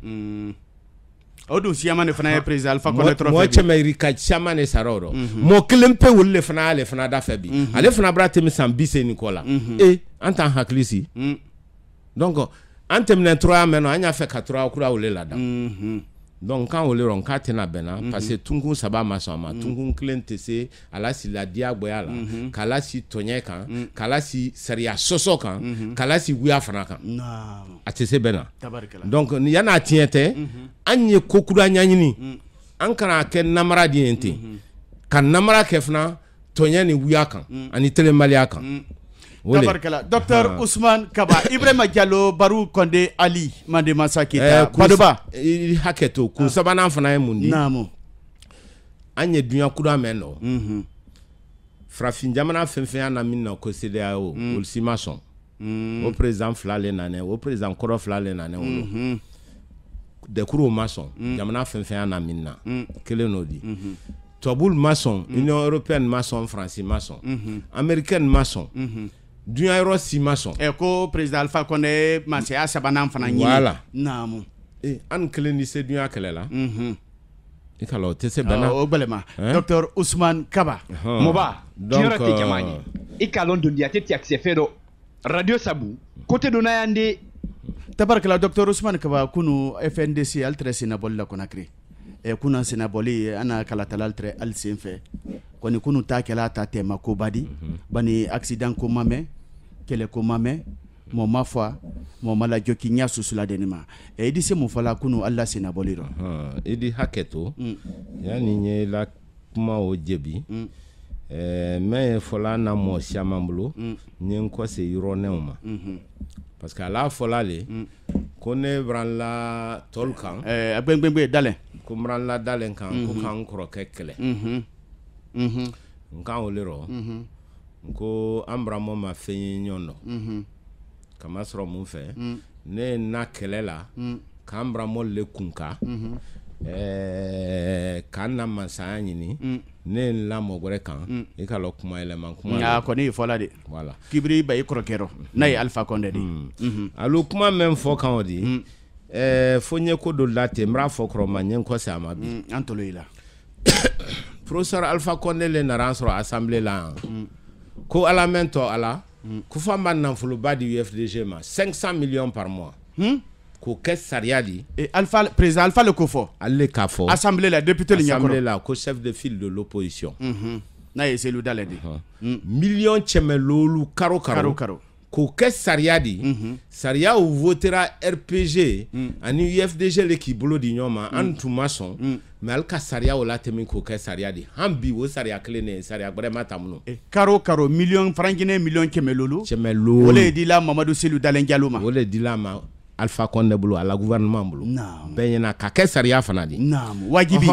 Odu siamane fana ye président Alpha Condé trop mo chemeri ka siamane saroro mo kelempe wolle fana ale fana da fabi ale fana brate mi sambise Nicolas anta haklisi donc antem na 3 meno anya fe 4 okura wolle la da donc quand wolle ron ka tena bena parce que tungu saba masoma tungu klente se ala si la dia boya la kala si tonye kan kala si seria soso kan kala si wiya fana kan atese bena donc yana tiente anye kokura nyanyini an kana ke namara di ente kan namara ke fana tonye ni wiya kan ani telemalia kan Tabarkala. Docteur Ousmane Kaba, Ibrahima Diallo, Barou Condé, Ali, Mandema Sakita, Badoba. Haketo, kun sabana fana mundi. Namu. Anye dunya kuda meno. Frafin jamana fenfen na minna ko CEDEAO, ol simason. Au président Flale nane, au président Koro Flale nane. De kuro mason, jamana fenfen na minna. Kele nodi. Toboul mason, Union européenne mason, français mason. Américaine mason. Dunya euro si mason. Ko président Alpha Condé masaya sabana fana nyini. Voilà. Namu. An kele ni se dunya kele la. Ikalo tese bana. Obalema. Docteur Ousmane Kaba. Moba. Donc jamani. Ikalo ndundi ateti aksefero. Radio Sabu. Côté donayande. Tabarkala Docteur Ousmane Kaba kunu FNDC altresi na bolla Conakry. Kuna senaboli ana kalatala altre al senfe. Koni kunu ta kela ta tema ko badi bani accident ko mame kele ko mame mo mafwa mo mala joki nya susula denima edi se mo fala kunu alla senaboliro edi haketo yani nye la kuma o jebi me fola na mo siamambulo nye ko se ironema parce que la fola le kone branla tolkan agbengbe dalen ko branla dalen kan ko kan kro kekele nkan olero ko ambramo ma feyin nyono kama soro mun fe ne na kelela kambramo le kunka kana mansa nyini ne la mogore kan e ka lo kuma eleman kuma ya ko ni fola de voilà kibri bay krokero nay Alpha Condé di alo kuma même fo kan odi fonye ko do late mra fo kro manyen ko sa mabi antolo ila professeur Alpha Condé le na ransoro assemblée là ko alamento ala ko famba nan fulu badi UFDG ma 500 millions par mois k'o kɛ sariya de et Alpha président Alpha le kofɔ ale k'a fɔ assemblée la député le ɲɛkɔrɔ assemblée la ko chef de file de l'opposition n'a ye Cellou Dalein de million cɛmɛlolu karo k'o kɛ sariya de sariya o votera RPG ani UFDG le k'i bolo di ɲɔgɔn ma an tun ma sɔn mais ale ka sariya o latɛmɛ k'o kɛ sariya de an bi o sariya kelen de ye sariya wɛrɛ ma ta minnu karo million franc-guinéen million cɛmɛlolu o le dila Mamadou Cellou Dalein Diallo ma o le dila ma Alpha Condé bolo a la gouvernement bolo bɛɛ ɲɛna ka kɛ sariya fana de wajibi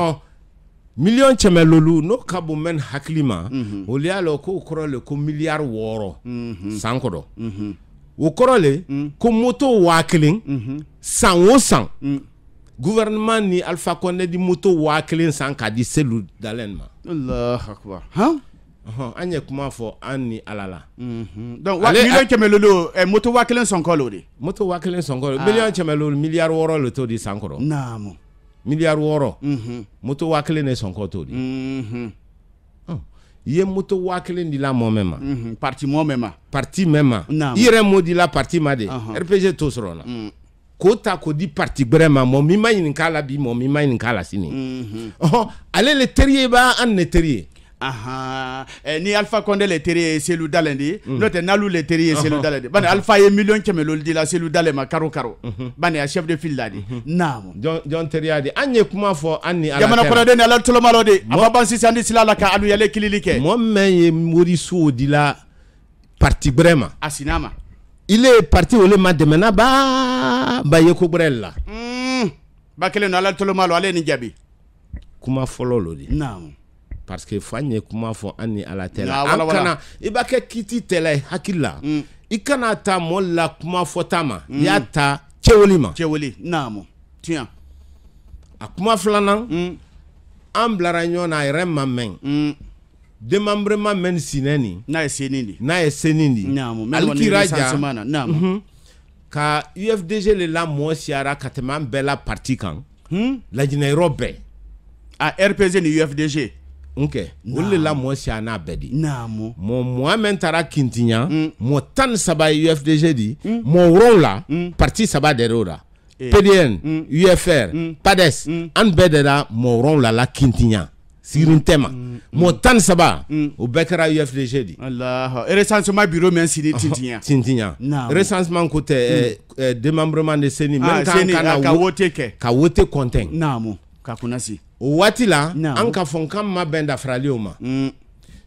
million cɛmɛlolu n'o ka bon mɛn hakili ma o le y'a lɔ k'o kɔrɔ le ko miliyari 6 san kɔrɔ o kɔrɔ le ko moto 1000 san o san gouvernement ni Alpha Condé di moto 1000 san k'a di Cellou Dalein ma. Allahu akbar an ye kuma fɔ an ni Ala la donc million cɛmɛlolu moto 1000 sɔn kɔlo de moto 1000 sɔn kɔlo million cɛmɛlolu miliyari 6 le t'o di san kɔrɔ naamu miliyari 6 moto 1000 ne sɔn kɔ t'o di i ye moto 1000 di la mɔɔ mɛn ma parti mɔɔ mɛn ma parti mɛn ma i yɛrɛ m'o di la parti ma de RPG t'o sɔrɔ la k'o ta k'o di parti gbɛrɛ ma mɔɔ min ma ɲininka la bi mɔɔ min ma ɲininka la sini ale le teri ye b'a an ne teri ye ni Alpha Condé le teri ye Cellou Dalein de n'o tɛ Nalu le teri ye Cellou Dalein de bani Alpha ye million cɛmɛlolu di la Cellou Dalein ma karo bani a chef de file la de naamu jɔn teriya de an ye kuma fɔ an ni Ala jamana kɔnɔden ni Ala tolomalo de a ba ban sisan di sila la ka anu yale kilili kɛ mɔɔ min ye Moriso di la parti gbɛrɛ ma a sinna ma ile parti ole ma dɛmɛna ba ye ko gbɛrɛ la ba kelen no Ala tolomalo ale ni jaabi kuma fɔlɔ lo de naamu parce que fa ye kuma fɔ an ni Ala tɛ la an kana i b'a kɛ kiti tɛla ye hakili la i kana ta mɔɔ la kuma fɔta ma i y'a ta cɛwoli ma cɛwoli naamu tiɲɛ a kuma filanan an bilara ɲɔgɔn na a yɛrɛ ma mɛn démembrement mɛn sinɛ nin n'a ye senni di ali kira ja ka UFDG le la mɔɔ siyara ka tɛmɛ an bɛɛ la parti kan lajinɛ yɔrɔ bɛɛ a RPG ni UFDG olu le la mɔɔ siya n'a bɛɛ di mɔɔ mɛn taara Kintiɲa mɔɔ 13 ye UFDG di mɔɔ 7 parti 3 der'o la PDN UFR PADES an bɛɛ dera mɔɔ 7 la Kintiɲa sigirin tɛ ma mɔɔ 13 o bɛɛ kɛra UFDG di recensement bureau min sigi Tintiɲa recensement ko tɛ démembrement de CENI même ka wote kɛ ka wote kɔntɛn ka kunasi o waati la an ka fɔ kan ma bɛn dafaralenw ma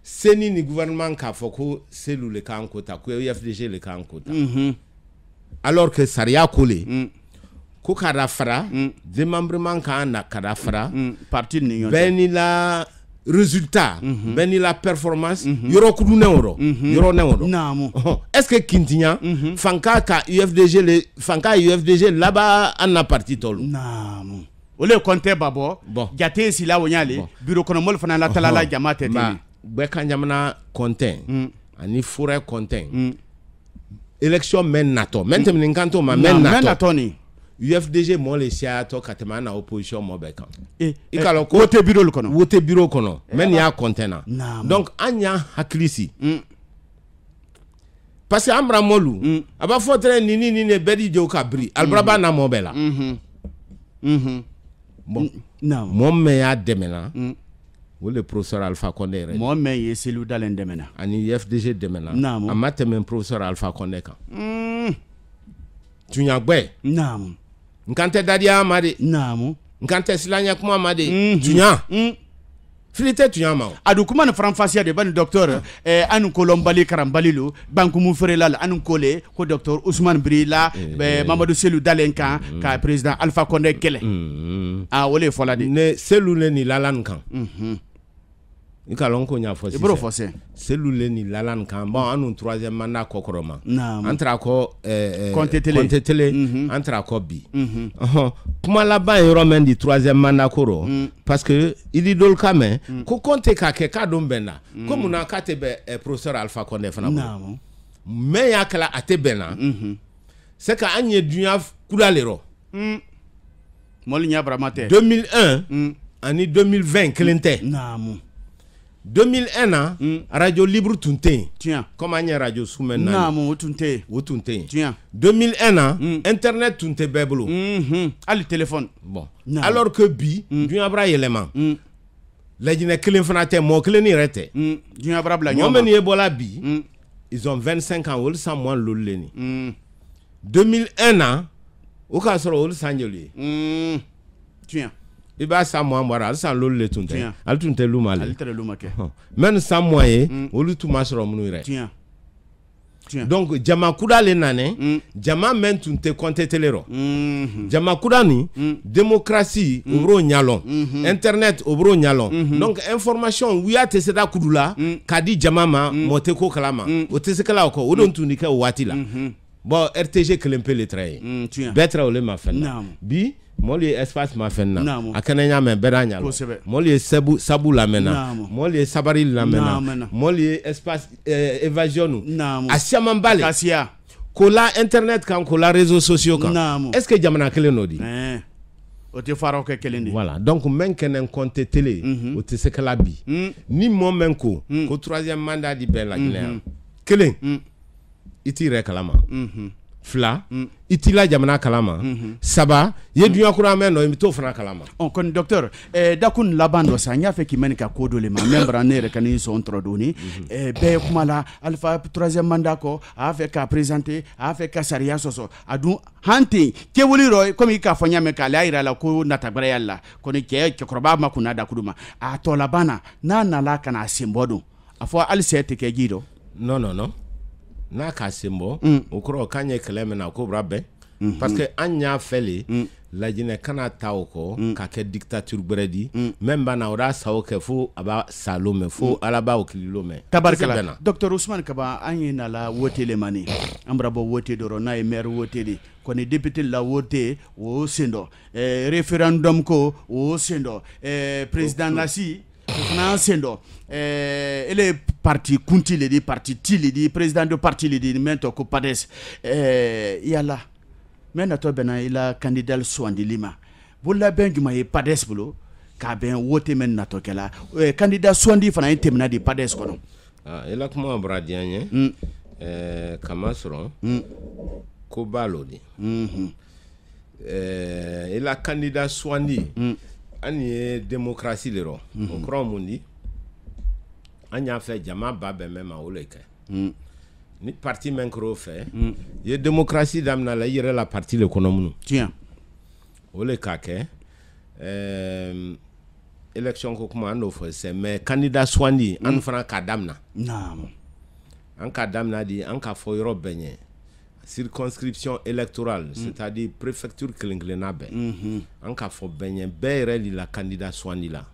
CENI ni gouvernement k'a fɔ ko Cellou le kan ko ta ko UFDG le kan ko ta alors que sariya ko le ko ka dafara démembrement kan na ka dafara parti ni bɛɛ ni la résultat bɛɛ ni la performance yɔrɔ kudunɛw rɔ est-ce que Kintiɲa fanka ka UFDG laban an na parti tɔlu ole compte babo jate sila wonyale bureau kono mol fana la talala jama tete be kan jamana compte ani forêt compte élection men nato maintenant kanto ma men nato ni UFDG mo le sia to katema na opposition mo be kan ikalo ko wote bureau kono men ya compte na donc anya haklisi parce que amra molu aba fotre ni ne bedi jo kabri albraba na mo bela bon mɔɔ mɛn y'a dɛmɛna o le professeur Alpha Condé yɛrɛ mɔɔ mɛn ye Cellou Dalein dɛmɛna ani UFDG dɛmɛna a ma tɛmɛ professeur Alpha Condé kan tuɲagbɛ n kan tɛ dadiya ma de n kan tɛ silaɲɛ kuma ma de tuɲa fili tɛ tuɲa ma a du kuma ni faranfasiya de bani docteur anu kolonbali karanbali lo bankumu ferela la anu kole ko docteur Ousmane Brila Mamadou Cellou Dalein kan ka président Alpha Condé kɛlɛ wole fɔla de ne Cellou le ni lalan kan i ka lɔn ko n y'a fɔ sisan Cellou le ni lalan kan bon anu 3e mandat kɔkɔrɔ ma an taara kɔ Conté télé an taara kɔ bi kuma laban yɔrɔ min di 3e mandat ko rɔ parce que ili dol ka mɛn ko Conté k'a kɛ k'a don bɛnna ko munna k'a tɛ bɛn professeur Alpha Condé fana bolo mais y'a kɛla a tɛ bɛnna c'est que an ye duɲa kura le rɔ mɔli ɲɛ barama tɛ 2001 ani 2020 kelen tɛ 2001 na radio libre tun tɛ yen. Tiɲɛ. Comme an ye radio sous-main naamu o tun tɛ yen. o tun tɛ yen. Tiɲɛ. 2001 na internet tun tɛ bɛɛ bolo. hali téléphone. Bon alors que bi duɲa bara yɛlɛma. Lajinɛ kelen fana tɛ mɔgɔ kelen ni yɛrɛ tɛ. Duɲa bara bila ɲɔgɔn ma. Mɔgɔ minnu ye bɔla bi ils ont 25 ans olu san mugan lolu le ni. 2001 na o k'a sɔrɔ olu san joli ye. Tiɲɛ. I b'a san mugan bɔra hali san lolu le tun tɛ. Hali tun tɛ luma le. Hali tɛ luma kɛ. Même san mugan ye olu tun ma sɔrɔ minnu yɛrɛ. Tiɲɛ. Donc jama kuda le nane jama men tun tɛ compter télé rɔ. Jama kuda ni démocratie o b'o ɲalɔn. Internet o b'o ɲalɔn. Donc information wuya tɛ se da kudu la k'a di jama ma mɔgɔ tɛ ko kalama. O tɛ se kala o kɔ o don tun di kɛ o waati la. Bon RTG kelen pe le trait ye. Bɛɛ trait o le ma fɛn na. Bi mɔlu ye espace ma fɛn na. A kɛnɛ ɲa mɛn bɛɛ da ɲa. Mɔlu ye sabu lamɛn na. Mɔlu ye sabari lamɛn na. Mɔlu ye espace évasion nu. A siaman ba le. Kasiya. Ko la internet kan ko la réseaux sociaux kan. Est-ce que jamana kelen n'o di? O tɛ faraw kɛ kelen de. Voilà donc mɛn kɛnɛ compter télé o tɛ se kala bi. Ni mɔ mɛn ko ko 3e mandat di bɛɛ la Guinée. Kelen i t'i yɛrɛ kalama. Fila i t'i la jamana kalama. Saba i ye duɲa kura mɛn nɔ i bɛ t'o fana kalama. Kɔni docteur dakun laban dɔ sa n y'a fɛ k'i mɛn ka ko dɔ le ma même bara ne yɛrɛ ka ni sɔn tɔrɔ doni bɛɛ ye kuma la Alpha 3e mandat kɔ a y'a fɛ k'a présenter a y'a fɛ ka sariya sɔsɔ a dun han ten kɛwuli rɔ comme i k'a fɔ n y'a mɛn k'ale y'a yira la ko natabaraya la kɔni cɛkɔrɔba ma kunna dakuru ma a tɔ laban na n'a nana ka na sen bɔ don a fɔ hali sɛ tɛ kɛ ji dɔ. Non n'a k'a sen bɔ o kɔrɔ k'an ye kɛlɛ min na ko bra bɛɛ parce que an y'a fɛ le lajinɛ kana ta o kɔ k'a kɛ dictature bɛrɛ di même bana o y'a sa o kɛ fo a b'a sa lo mɛn fo ala b'a okili lo mɛn. Tabarikala docteur Ousmane Kaba an ye nala wote le mani an bara bɔ wote dɔrɔn n'a ye maire wote de kɔni député la wote o sen dɔ référendum ko o sen dɔ président Nasi o fana sen dɔ ele parti kunti le di parti ti le di président de parti le di men to ko PADES yala men natɔ bɛnna i la candidat sugandili ma bolola bɛn juma ye PADES bolo k'a bɛn wote men natɔ kɛla candidat sugandi fana ye tɛmɛna di PADES kɔnɔ. I la kuma bɔra diya n ye kama sɔrɔ ko b'a lo di i la candidat sugandi an ye démocratie le rɔ o kɔrɔ mun di an y'a fɛ jama ba bɛɛ mɛn ma o le kɛ ni parti mɛn kɛr'o fɛ i ye démocratie daminɛ la i yɛrɛ la parti le kɔnɔ minnu tiɲɛ o le k'a kɛ élection ko kuma an n'o fɔ sisan mais candidat sugandi an fana k'a daminɛ an k'a daminɛ di an k'a fɔ yɔrɔ bɛɛ ɲɛ circonscription électorale c'est-à-dire préfecture kelen-kelenna bɛɛ an k'a fɔ bɛɛ ɲɛ bɛɛ yɛrɛ de la candidat sugandi la.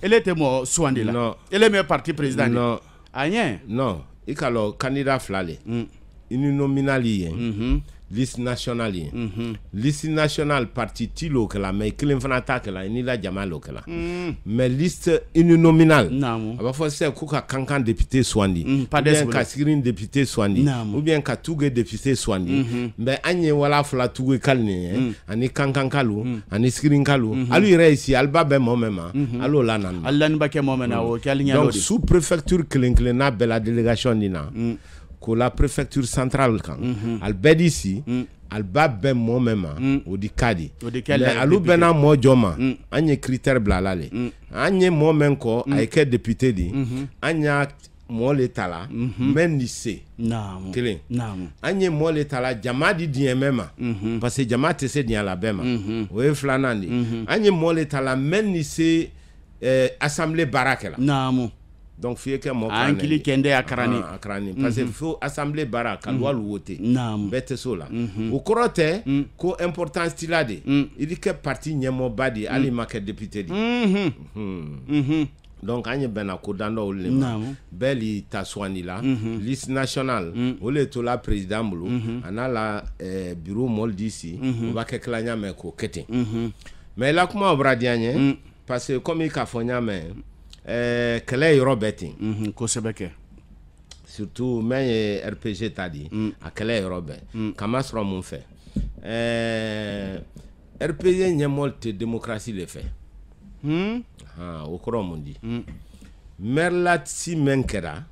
Ele tɛ mɔgɔ sugandi la. Non. Ele mɛ parti président. Non. A ɲɛ. Non. I ka lɔ candidat fila le. Uninominal ye. Liste nationale ye. Liste nationale parti ti l'o kɛla mais kelen fana t'a kɛla ni la jama l'o kɛla. Mais liste uninominal. A b'a fɔ sisan ko ka kankan député sugandi. Ou bien ka Sigirin député sugandi. Ou bien ka Tuge député sugandi. Mais an ye wala fila Tuge kali nin ye ani kankan kalu ani Sigirin kalu. Alu yɛrɛ ici alu ba bɛn mɔgɔ min ma alu la nana. Alu lani ba kɛ mɔgɔ min na o kɛ alu ɲɛ donc sous préfecture kelen-kelenna bɛɛ la délégation din na. Ko la préfecture centrale kan al bɛɛ di si al ba bɛɛ mɔgɔ min ma o di ka di mais alu bɛnna mɔgɔ jɔ ma an ye critère bila la le an ye mɔgɔ min kɔ a ye kɛ député di an y'a mɔgɔ le ta la même ni se kelen an ye mɔgɔ le ta la jama di diɲɛ mɛn ma parce que jama tɛ se diɲɛ la bɛɛ ma o ye filanan de an ye mɔgɔ le ta la même ni se assemblée baara kɛla. Donc fiye kɛ mɔgɔ kan kili kɛnde a karani parce que fo assemblée bara ka loi wote bɛɛ tɛ so la o kɔrɔ tɛ ko importance t'i la de i di kɛ parti ɲɛmɔgɔba de hali ma kɛ député de donc an ye bɛnna ko dan dɔ olu le ma bɛɛ li ta sugandi la liste nationale o le to la président bolo a n'a la bureau mɔli di si o b'a kɛ kila ɲa mɛn k'o kɛ ten mais la kuma o bɔra diya n ye parce que comme i k'a fɔ ɲa mɛn kɛlɛ yɔrɔ bɛɛ ten kosɛbɛ kɛ surtout mɛn ye RPG ta di a kɛlɛ yɔrɔ bɛɛ kama sɔrɔ mun fɛ RPG ɲɛmɔgɔ tɛ démocratie le fɛ o kɔrɔ mun di maire la si menkera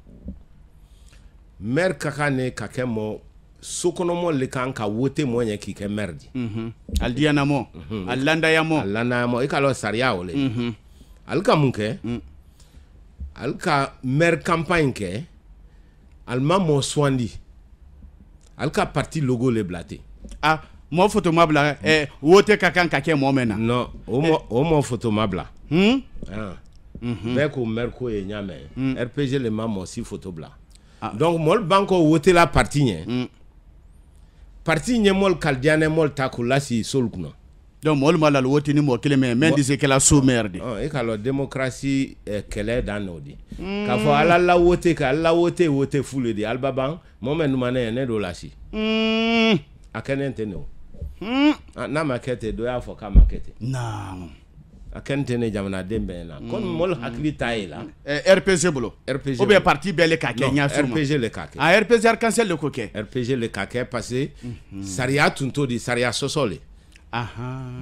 maire kakane kakemo sokonomo le kan ka wote mo nya ki ke maire di aldiana mo alanda yamo e kalo saria ole alka munke alka maire campagne ke alma mo swandi alka parti logo le blaté mo photo mabla wote kakan kake mo mena non o mo photo mabla beko merko e nyame RPG le mamo si photo bla donc mol banko wote la parti nye parti nye mol kaldiane mol takula si solkuno donc mol malal wote ni mo keleme men dise kala sous merde e kalo démocratie kele danodi ka fo ala la wote ka la wote fule di albaban mo men mané ne do lasi akenente no na makete do ya fo ka makete na akente ne jamana dembe na kon mol hakli taila RPG bolo ou bien parti bele ka Kenya sûrement RPG le kake RPG arc-en-ciel le coquet RPG le kake passé saria tunto di saria sosole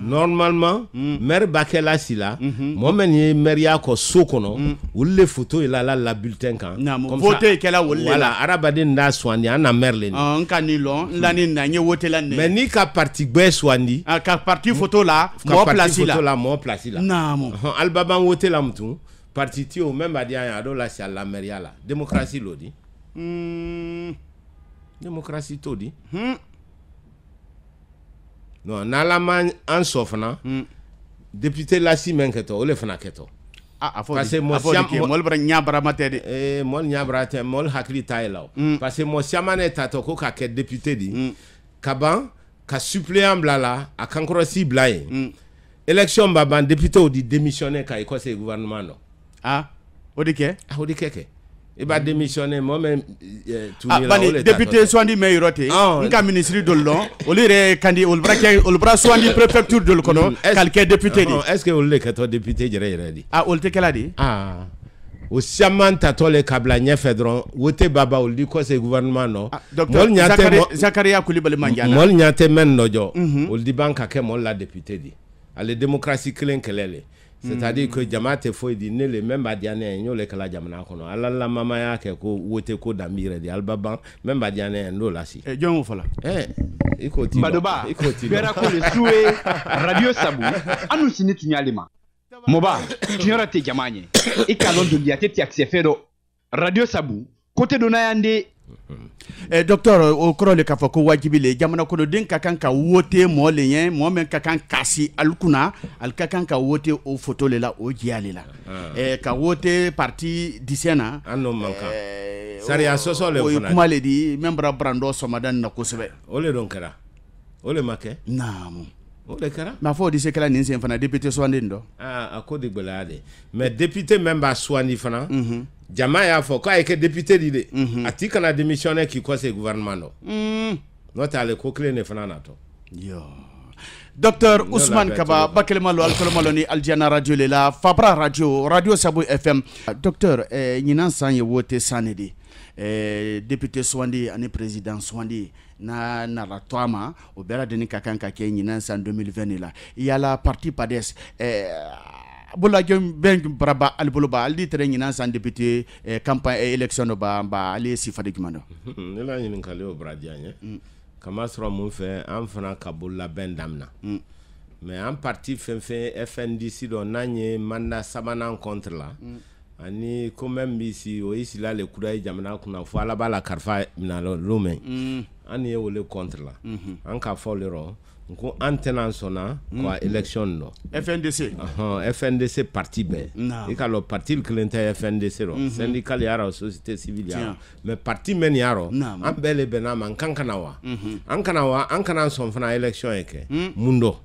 normalement maire bakela sila mo men maire ya ko sokono wolle photo ila la bulletin kan comme voter kala wolle voilà arabade nda swandi ana merle ni kanilo lani na nye wote la ne mais ni ka parti gbe swandi ka parti photo la mo place la namo albaban wote la mtu parti ti o même badia ya do la si la maire ya la démocratie lodi démocratie todi non nalama en sofna député la si menketo ole fana keto parce que mol bra nyabra matede mol nyabra te mol hakli taylaw parce que mo siamane tato ko ka ke député di kaban ka suppléant blala a kankoro si blaye élection baban député o di démissionner ka ko se gouvernement no odike il va démissionner moi-même député soindi meyirote nka ministre dollo olire kandi olbra soindi préfecture dol kono kalke député di est-ce que olé kato député jere di olte kala di o siamanta tole kabla nya fedron wote baba oldi ko se gouvernement no mol Zakaria Koulibaly Mandiana mol nyate men nojo oldi banka ke mol la député di ale démocratie clean kelele c'est-à-dire que jamate foi di ne le même badiane nyo le kala jamana kono ala la mama yake ko wote ko damire di albaban même badiane ndo la si jongo fala iko ti badoba bera ko le soué radio sabu anu sini tunyalima moba tunyara te jamanye ikalon do diate ti aksefero radio sabu côté dona yande docteur o koro le kafako wajibile jamana ko den kakan ka wote mo le yen mo men kakan kasi alkuna al kakan ka wote o photo le la o jiale la ka wote parti disena anno manka saria soso le fona kuma le di membra brando somadan na kusebe ole don kara ole make naam ole kara ma fo di se kala nin sen fana député soande ndo akodi gbelade mais député member soandi fana Jama ya fo ka eke député di ati kana démissionner ki ko se gouvernement no notale ko clé ne fana nato yo docteur Ousmane Kaba bakelmalo alkolmalo ni Aljana radio le la Fabra radio Sabu FM docteur ñinan san ye wote sanedi député Swandi ani président Swandi na la toama o bela deni kakan ka ke ñinan san 2020 la yala parti PADES bola jom ben braba alboloba aldi tere ñina san député campagne élection ba ali sifade gumano ne la ñin kale o bradianye kama sura mun fe an fana kabulla ben damna mais en parti fe FNDC do nanye manda sabana contre la ani ko même bisi o isi la le kurai jamana kuna fo ala bala karfa mina lo lumen ani e wole contre la an ka fo le ro ko antena sona kwa election no FNDC parti be e ka lo parti klenta FNDC ro syndical yaro société civile yaro mais parti men yaro an bele benama an kankanawa an kana son fana election eke mundo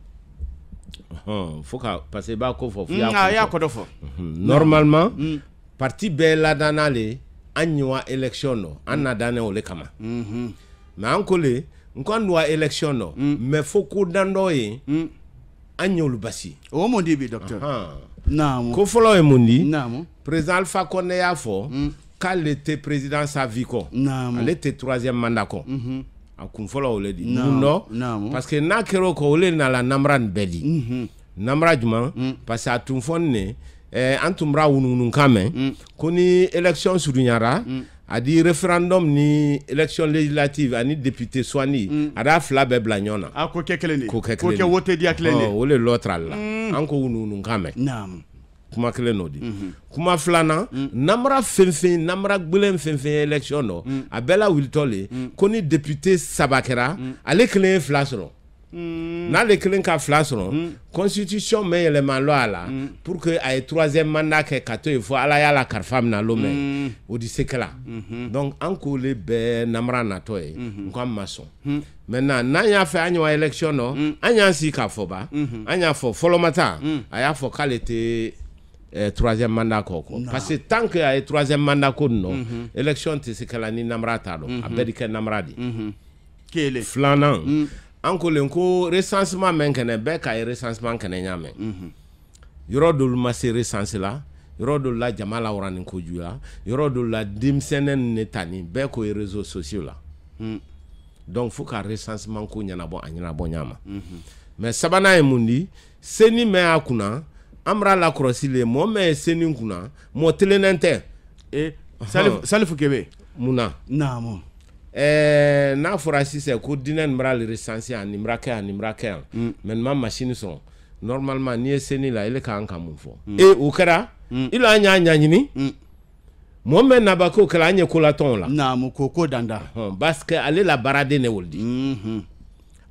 faut ka passer ba ko fo ya ko do fo normalement parti be la danale anywa election no an na dane ole kama mais an kole nkwanwa election no me foko dando yi anyolu basi o mo di bi docteur naam ko folo e mundi naam président Alpha Condé ya fo quand était président sa vie ko elle était 3e mandat ko akun folo o le di mundo parce que na kero ko ole na la namran bedi namra juma parce que atun fonne an tun b'a wununkan mɛn ko ni élection surunyara a di référendum ni élection législative ani député soigné a da fila bɛɛ bila ɲɔgɔn na a ko kɛ kelen de ko kɛ kelen de wote dia kelen de o le l'autre la an ko wununkan mɛn naam kuma kelen n'o di kuma filanan namara fɛn namara gbɛlɛn fɛn élection nɔ a bɛɛ la wulitɔ le ko ni député saba kɛra ale kelen ye fila sɔrɔ n'ale kelen ka fila sɔrɔ constitution mɛ yɛlɛma lɔ a la pour que a ye troisième mandat kɛ ka to yen fɔ ala y'a la kalifa minɛ lo mɛ o di se kɛla donc an k'ole bɛɛ namara natɔ ye n ko an ma sɔn maintenant n'an y'a fɛ an ɲɔgɔn élection nɔ an y'an sigi k'a fɔ ba an y'a fɔ fɔlɔmata a y'a fɔ k'ale tɛ troisième mandat kɔ parce que tant que a ye troisième mandat ko nɔ élection tɛ se kɛla ni namara t'a dɔn a bɛɛ di kɛ namara de kelen filanan an ko len ko recensement men kɛnɛ bɛɛ k'a ye recensement kɛnɛ ɲa mɛn yɔrɔ dɔlu ma se recensé la yɔrɔ dɔlu la jama lawara ni kojugu la yɔrɔ dɔlu la denmisɛnnin ne tani bɛɛ k'o ye réseaux sociaux la donc faut ka recensement ko ɲɛnabɔ a ɲɛnabɔ ɲa ma mais sabanan ye mun di seni mɛn a kunna an b'a lakɔlɔsi le mɔgɔ mɛn ye seni kunna mɔgɔ tilennen tɛ Salifu Kebe munna naamu n'a fɔra sisan ko dinɛ nin b'a le recenser a nin b'a kɛ yan maintenant machine sɔrɔ normalement n'i ye seni la ele k'an ka mun fɔ o kɛra il an y'a ɲaɲini mɔgɔ min naba k'o kɛra an ye ko latɔn la naamu ko danda parce que ale la baaraden de y'o di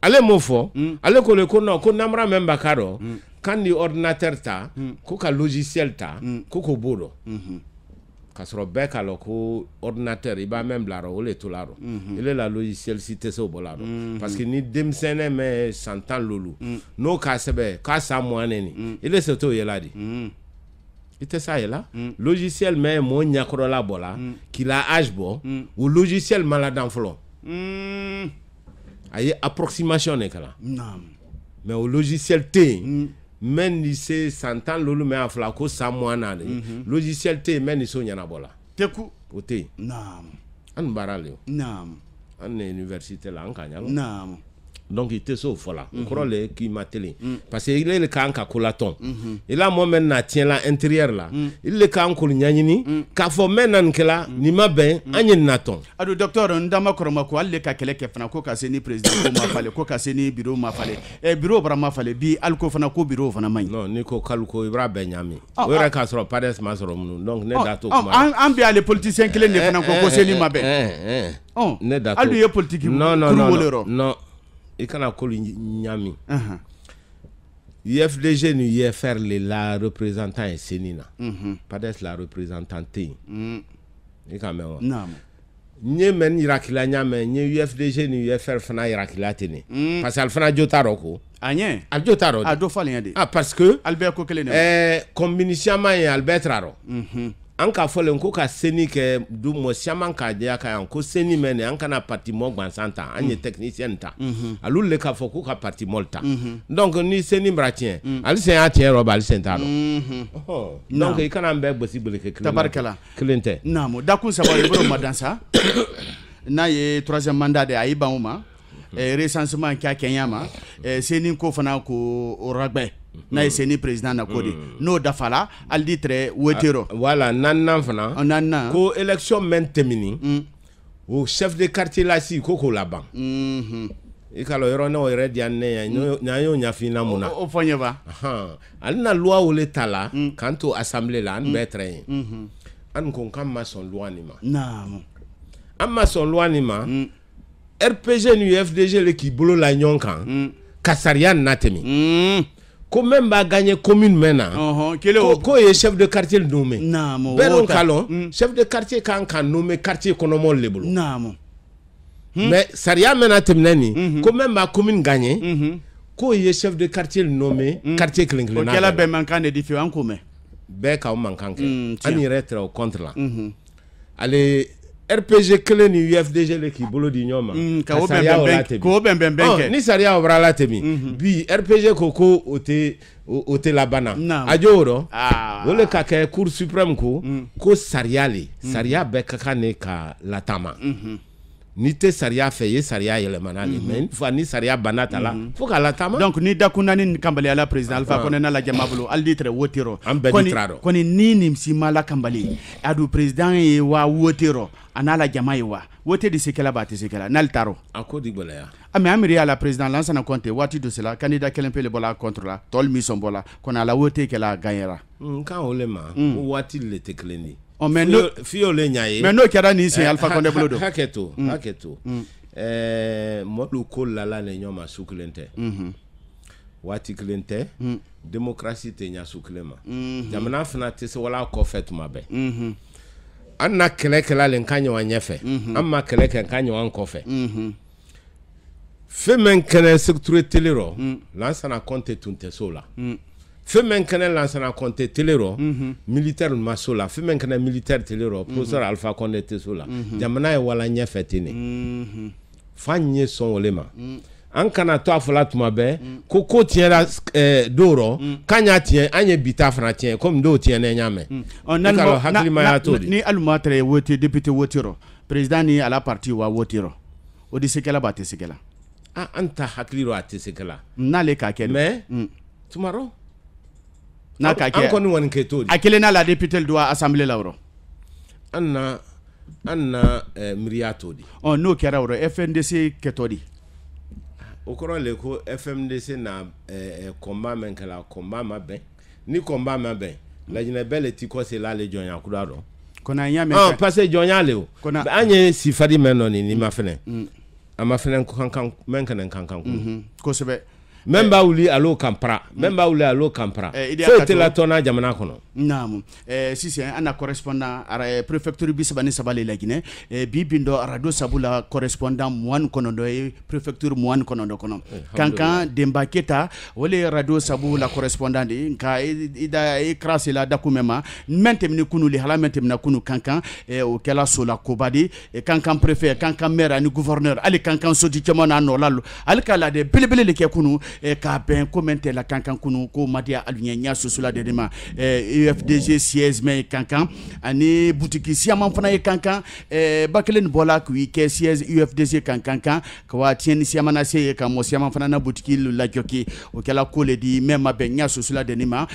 ale m'o fɔ ale ko le ko non ko namara min b'a ka dɔn kan di ordinateur ta ko ka logiciel ta ko k'o b'o dɔn k'a sɔrɔ bɛɛ k'a lɔn ko ordinateur i b'a mɛn bila o le to la rɔ ele la logiciel si tɛ se o bɔ la rɔ parce que ni denmisɛnnin mɛ san 10 lolu n'o k'a sɛbɛ k'a san mugannen ni ele se t'o yela di i tɛ s'a yela logiciel mɛ mɔɔ ɲakɔrɔla bɔ la k'i la âge bɔ o logiciel ma ladan fɔlɔ a ye approximation de kɛla mais o logiciel tɛ yen même ni se san 10 lolu mɛ a fila ko san mugan de logiciel tɛ yen mɛ ni so ɲɛnabɔ la teku o tɛ yen an baara le an ne université la an ka ɲa donc i tɛ se o fɔ la o kɔrɔ le k'i ma teli parce que ile le k'an ka ko latɔn i la mɔgɔ min na tiɲɛ la intérieur la ile le k'an k'olu ɲaɲini k'a fɔ mɛ na nin kɛla nin ma bɛn an ye nin natɔn ado docteur Ndama Kɔrɔma ko ale le ka kɛlɛ kɛ fana ko ka se ni président ko ma fale ko ka se ni bureau ma fale bureau bara ma fale bi aliko fana ko bureau fana man ɲi non ni ko kaluko i b'a bɛɛ ɲami o yɛrɛ k'a sɔrɔ PADES ma sɔrɔ minnu donc ne da to kuma an bi ale politicien kelen de fana ko se ni ma bɛn ne da to alu ye politique non i kana kolu ɲami UFDG ni UFR le la représentant ye seni na PADES la représentant tɛ yen i ka mɛn wa n ye mɛn yirakila ɲamɛ n ye UFDG ni UFR fana yirakila ten ne parce que ale fana jo t'a rɔ ko a ɲɛ ale jo t'a rɔ a do falen de parce que ale bɛɛ ko kelen de combinisiama ye ale bɛɛ t'a rɔ an k'a fɔ len ko ka seni kɛ du mɔ siaman k'a diya ka yan ko seni mɛn an kana parti mɔ gansan ta an ye technicien ta ale le k'a fɔ ko ka parti mɔl ta donc ni seni bara tiɲɛ ale sen y'a tiɲɛ yɔrɔ ba ale sen t'a dɔn donc i kana an bɛɛ gosi gbele kɛ tabarikala kelen tɛ naamu dakun saba i bolo ma dansa n'a ye troisième mandat de a y'i ban o ma recensement k'a kɛɲɛ ma seni ko fana ko o ragbɛ n'a ye seni président na ko de n'o dafala ali di tɛrɛ wetero voilà naaninan fana naaninan ko élection mɛn tɛmɛni o chef de quartier la si ko k'o laban i ka lɔ yɔrɔ n'o yɛrɛ diya ne ye n'an y'o ɲɛfin mun na o fɔ n ye ba ale na loi wele ta la k'an to assemblée la an bɛɛ tɛrɛ yen an ko k'an ma sɔn loi nin ma an ma sɔn loi nin ma RPG ni UFDG le k'i bolo la ɲɔgɔn kan ka sariya na tɛmɛ ko même b'a gagné commune maintenant ko ye chef de quartier nommé bɛɛ ka lɔn chef de quartier kan ka nommé quartier kɔnɔmɔgɔw le bolo mais sariya mɛna tɛmɛnɛ nin ko même b'a commune gagné ko ye chef de quartier nommé quartier kelen kelen na o kɛla bɛɛ mankan de di fiyewu an ko mɛn bɛɛ k'aw mankan kɛ an yɛrɛ tɛrɛ o contre la ale RPG kelen ni UFDG le k'i bolo di ɲɔgɔn ma ka sariya o la tɛmɛ kɛ ni sariya o bara la tɛmɛ bi RPG ko o tɛ labanna a jo o rɔ o le ka kɛ Cour suprême ko sariya le sariya bɛɛ ka kan ne ka latama ni te sariya fɛ ye sariya yɛlɛmana de mais une fois ni sariya banna ta la faut qu'à la tama donc ni dakunda ni kambali ala président Alpha Condé na la jama bolo aldi tre wotiro koni ni nimsi mala kambali adu président ye wa wotiro anala jama ye wa wote di sekela ba te sekela nal taro akodi bola ya mais amiri ala président lansana Conté wati de cela candidat kelen pele bola contre la tol mission bola kona la wote kela gagnera kan olema wati le te kleni on mais no fio le nyaye mais no kera ni c'est Alpha Condé bolo haketo modu ko lala le nyoma sukulente wati klente démocratie te nya sukulema jamana fana te se wala ko fait mabe anna kelekela le nkanyo wanyefe amma keleke nkanyo wankofe femen kene secteur telero lansana Conté tunte sola femen kene lansana Conté telero militaire masola femen kene militaire telero professeur Alpha Condé te sola jamana e wala nyefe tini fanye son olema an kana to afala tuma be ko tiera doro kanya tien anye bita fana tien comme do tien na nyame on hakli ma ya to ni almatre wote député wotiro président ni ala parti wa wotiro o di sekela ba te sekela anta hakli ro ate sekela na le ka kel mais tomorrow na ka kel an koni won ke to akele na la député le doit assemblée la woro anna miriato di on no kera woro FNDC ketodi okoro le ko FMDC na combat men kala combat ma ben ni combat ma ben la jina belle ti ko c'est là le jonya kura do kona nya men parce que jonya le o anye sifari men no ni ma fene ama fene kan men kan ko sebe memba uli alo kampra faut la tona jamana kono naam si c'est un correspondant à préfecture bisabani sabale la Guinée bibindo radio sabula correspondant moine kono do préfecture moine kono do kono kankan Demba Keita wole radio sabula correspondant de nka ida krasi la dakumema mentemni kunu li hala mentemna kunu kankan o kala sola kobadi kankan préfet kankan maire ani gouverneur ali kankan sodi kemona no lalo ali kala de belebele le ke kunu ka ben commenter la kankan kunu ko madia alunya nya sosula de dema UFDG siège mais kankan ani boutique siama fana e kankan bakelen bola ku ke siège UFDG kankan ko wa tien siama na se ka mo siama fana na boutique la joki o kala ko le di même ben nya sosula de dema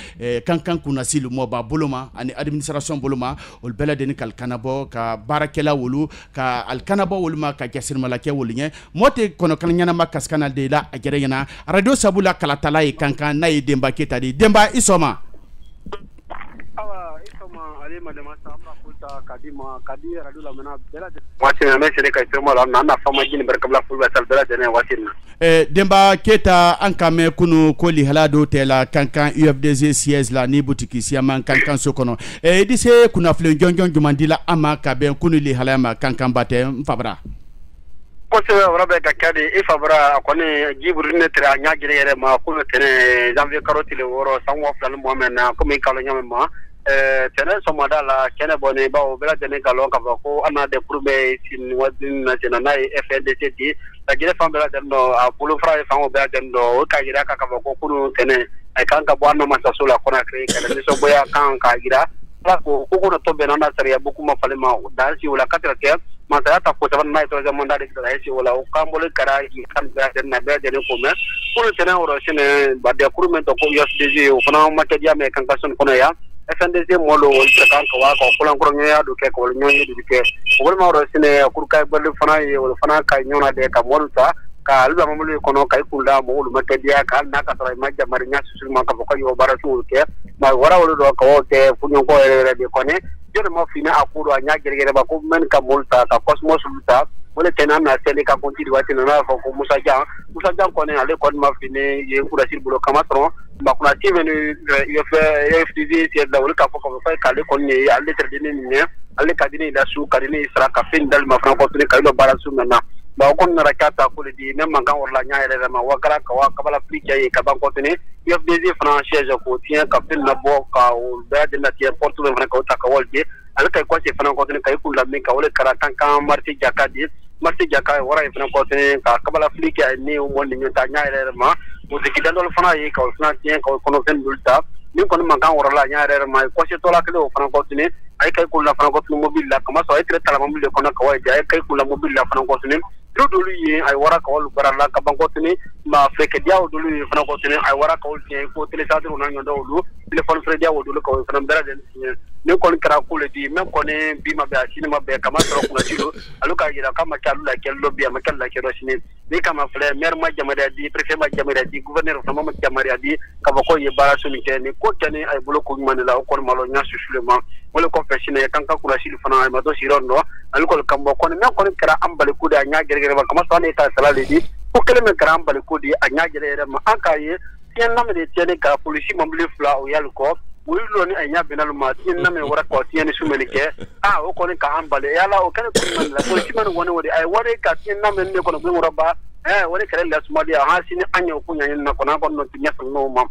kankan kuna silu mo ba boloma ani administration boloma ol bela de kal kanabo ka barakela wulu ka al kanabo wulma ka jasir malake wulnya mote kono kan nyana makaskana de la agere yana radio sabula kalatala e kankan na e Demba Keita di Demba isoma ale madama sabra fulta kadima kadi radio la mena bela de watina me sene kay temo la nana fama jini barkabla fulba sal bela de watina Demba Keita ankame kunu koli halado tela kankan UFDG siège la ni boutique siama kankan sokono dise kuna flen jonjon jumandila ama ka ben kunu li halama kankan bate fabra ko se wala be ka kadi e fabra koni jibru ne tra nya gire yere ma kunu tene janvier karoti le woro sanwo flan mo men ko mi kala nyame ma tene somada la kene boni ba o bela tene kalon ka ko ana de pourbe sin wadin national na FNDC ti la gire fam bela den no a bulu fra e fam o bela den do ka gira ka ko kunu tene ay kan ka bo anno ma sasula kona kre kala ni so boya kan ka gira la ko no to be na sariya buku ma fale ma dal si wala katra ke ma ta ta ko taban na to za monda de ta si wala o kan bole kara kan bela den na bela den ko me ko tene oro sine ba de kurumento ko UFDG o fana ma ta dia me kan ka son kono ya FNDC molo kan ko wa ko kulan kuran ya do ke ko nyoni du ke wol ma ro sine kurka bal fana ye wol fana ka nyona de ka molta ka alba mamulu kono kay kunda mo wol mata dia ka na ka tara majja mari nya susul ma ka ko yo bara su ke ma wara wol do ko ke funyo ko re de kone jere mo fina akuru anya gere ba ko men ka molta ka cosmos luta wole tena na sele ka konti di wati na ko Musa Jan kone ale kon ma fine ye kura sil bulo kamatron ba kuna time ni UFDG ti da wol ka ko fa ka le kon ni ale tre dini ni ale ka dini da su ka dini isra ka fin dal ma fran ko tuni ka lo bara su na ba kon na rakata ko le di même mangan wala nya ele ma wa kala ka wa ka bala plike ye ka ban ko tuni UFDG français ko tien ka fin na bo ka o da de na ti portu le fran ko ta ka wol di ale kay ko ci fran ko tuni kay kula min ka wol kara kan marti jaka wara fran ko tuni ka kabala flike ni o mon ni ta nya ele ma o de kidandol fana yi ka fana tien ka kono fen bulta ni kɔni man kan wɔrɔ la ɲa yɛrɛ ma kɔsi tɔla kelen o fana kɔtuni a ye kai kun la fana kɔtuni mobile la kama sɔrɔ a ye tile talama mobile kɔnɔ ka waji a ye kai kun la mobile la fana kɔtuni du dolu ye a ye wara ka olu bara la ka ban kɔtuni ma fɛkɛdiya o dolu ye fana kɔtuni a ye wara ka olu tiɲɛ ko télécharger na ɲɔndɔ olu téléphone fɛrɛdiya o dolu ka o fana bɛɛ lajɛlen tiɲɛ ni kɔni kɛra ko le di même kɔni bi ma bɛn a sini ma bɛn kama sɔrɔ kunnasi do alu ka yira k'a ma kɛ alu lakɛli dɔ bi a ma kɛ lakɛ dɔ sini ni kama filɛ maire ma yamaruya di préfet ma yamaruya di gouverneur fana ma yamaruya di k'a fɔ ko ye baara su min kɛ ni ko kɛ ni a ye bolo ko ɲuman de la o kɔni malo ɲa susulema o le kɔfɛ sini kan ka kurasi fana a ma to sirɔ nɔ alu kɔni kan bɔ kɔni même kɔni kɛra an baliku de a ɲa gɛrɛgɛrɛ ma kama sɔrɔ ne ta sala le di ko kelen min kɛra an baliku de a ɲa gɛrɛ yɛrɛ ma an k'a ye tiɲɛ lamɛ de tiɲɛni ka polisi mobili fila o y'alu kɔ olu lo ni a ɲa bɛnnalu ma tiɲɛ lamɛ wɛrɛ kɔ tiɲɛni su mɛni kɛ o kɔni ka an bali yala o kɛnɛ kɔni man la polisi mani wɔni o de a ye wari ka tiɲɛ lamɛ ne kɔnɔ bin wɛrɛ ba o de kɛra lasumali a han sini an ɲɛ ko ɲaɲini na kɔnɔ an kɔni nɔ ti ɲɛ sɔrɔ n'o ma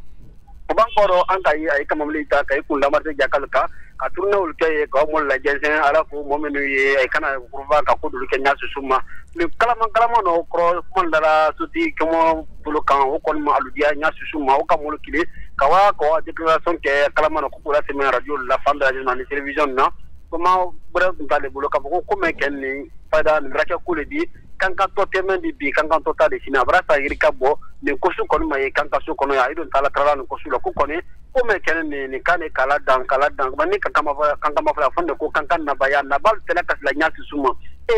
o b'an kɔrɔ an ka ye a ye kamamili ta ka i kun lamarse jakali kan ka tournéwul kɛ ye k'aw mɔli lajɛnsɛn ala ko mɔgɔ minnu ye a kana kuruba ka ko dolu kɛ ɲa susu ma mais kalama nɔ kɔrɔ kuma dala sotigi kɛmɔ bolo kan o kɔni ma aludiya ɲa susu ma o ka mɔlu kile ka wa déclaration kɛ kalama nɔ ko k'o lase radio la fan bɛɛ lajɛlen ma ni télévision na kuma wɛrɛ tun t'ale bolo k'a fɔ ko mɛn kɛ nin fayida nin bɛra kɛ ko le di kan ka tɔ tɛmɛ di bi kan ka tɔ ta de sini a bɛra sa yiri ka bɔ nin kosu kɔni ma ye kan ka so kɔnɔ yan a don taala kalala nin kosu la ko kɔni ko mɛn kɛ nin kan ne kala dan kuma ni kan kama fɔ a fɔ ne ko kan ka nabaya nabal tɛnɛ kasi la ɲa susu ma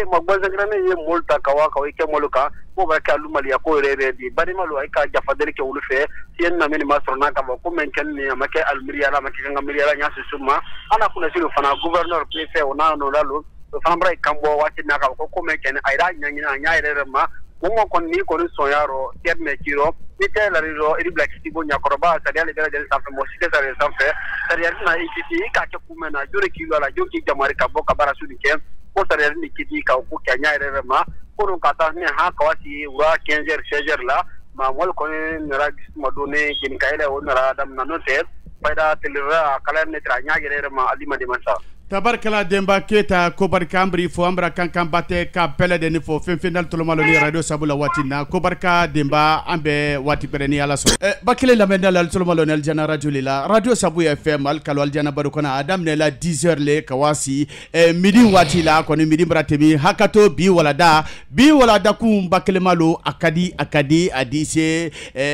ma gbɔnsɛnkira ne ye mɔlu ta ka wa ka i kɛ mɔlu kan k'o bɛ kɛ alu maliya ko yɛrɛ yɛrɛ di barimalu a ye ka jafadeli kɛ olu fɛ tiɲɛ na min ma sɔrɔ n'a kama ko mɛn kɛ nin a ma kɛ alimiriya la a ma kɛ kan ka miriyala ɲa susu ma ana kunnasi fana gouverneur préfet o n'a nɔ la lo o fana bɔra kan bɔ waati n'a kan ko mɛn kɛ a yɛrɛ ɲaɲini a ɲa yɛrɛ yɛrɛ ma o ma kɔni ni kɔni sɔnyarɔ tiyɛri mɛ cirɔ ni tɛ larirɔ iri bila kiti bo ɲakɔrɔba sariya le bɛɛ lajɛlen sanfɛ mɔgɔ si tɛ sariya sanfɛ sariya tɛna i kiti i k'a kɛ kun mɛn na jori k'i lɔ a la jori k'i jamari ka bɔ ka baara su ni kɛ ko sariya ni kiti ka ko kɛ a ɲa yɛrɛ yɛrɛ ma ko don ka taa ne han kawasi wura 15 heures 16 heures la ma mɔli kɔni nara ma don ne jenika yɛrɛ o nara daminɛ n'o tɛ fayida telera a kala ne tɛ a ɲa yɛrɛ yɛrɛ ma ali ma dema sa tabarikala Demba Keita ko barika an biri fo an bara kankan bate ka bɛɛ lajɛlen fo fɛn fɛn dali tolomalo ni radio sabula waati na ko barika Demba an bɛ waati bɛrɛ ni ala sɔrɔ ba kelen lamɛn dali tolomalo ni aljana radio la radio sabu FM alkalo aljana baro kɔnɔ a daminɛ la 10 heures le ka wasi midi waati la kɔni midi bara tɛmi hakato bi walada kun ba kelen malo akadi a di se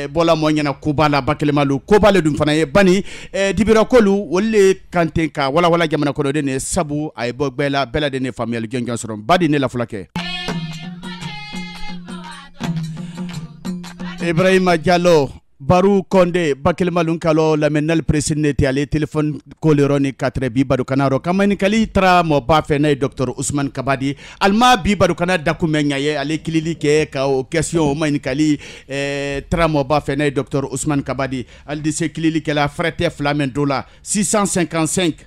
bɔla mɔ ɲɛna koba la ba kelen malo koba le dun fana ye bani dibira kolu wole kanten ka wala jamana kɔnɔ de sabu ay bo bela de ne famille gengen soron badi ne la fulake Ibrahima Diallo Barou Konde Bakel Malun Kalo la menal presidente ale téléphone koleroni 4 bi badu kanaro kamani kali tra mo ba fe nay docteur Ousmane Kabadi alma bi badu kana dakumenya ye ale kilili ke ka o question mani kali tra mo ba fe nay docteur Ousmane Kabadi al di se kilili ke la frete flamen dola 655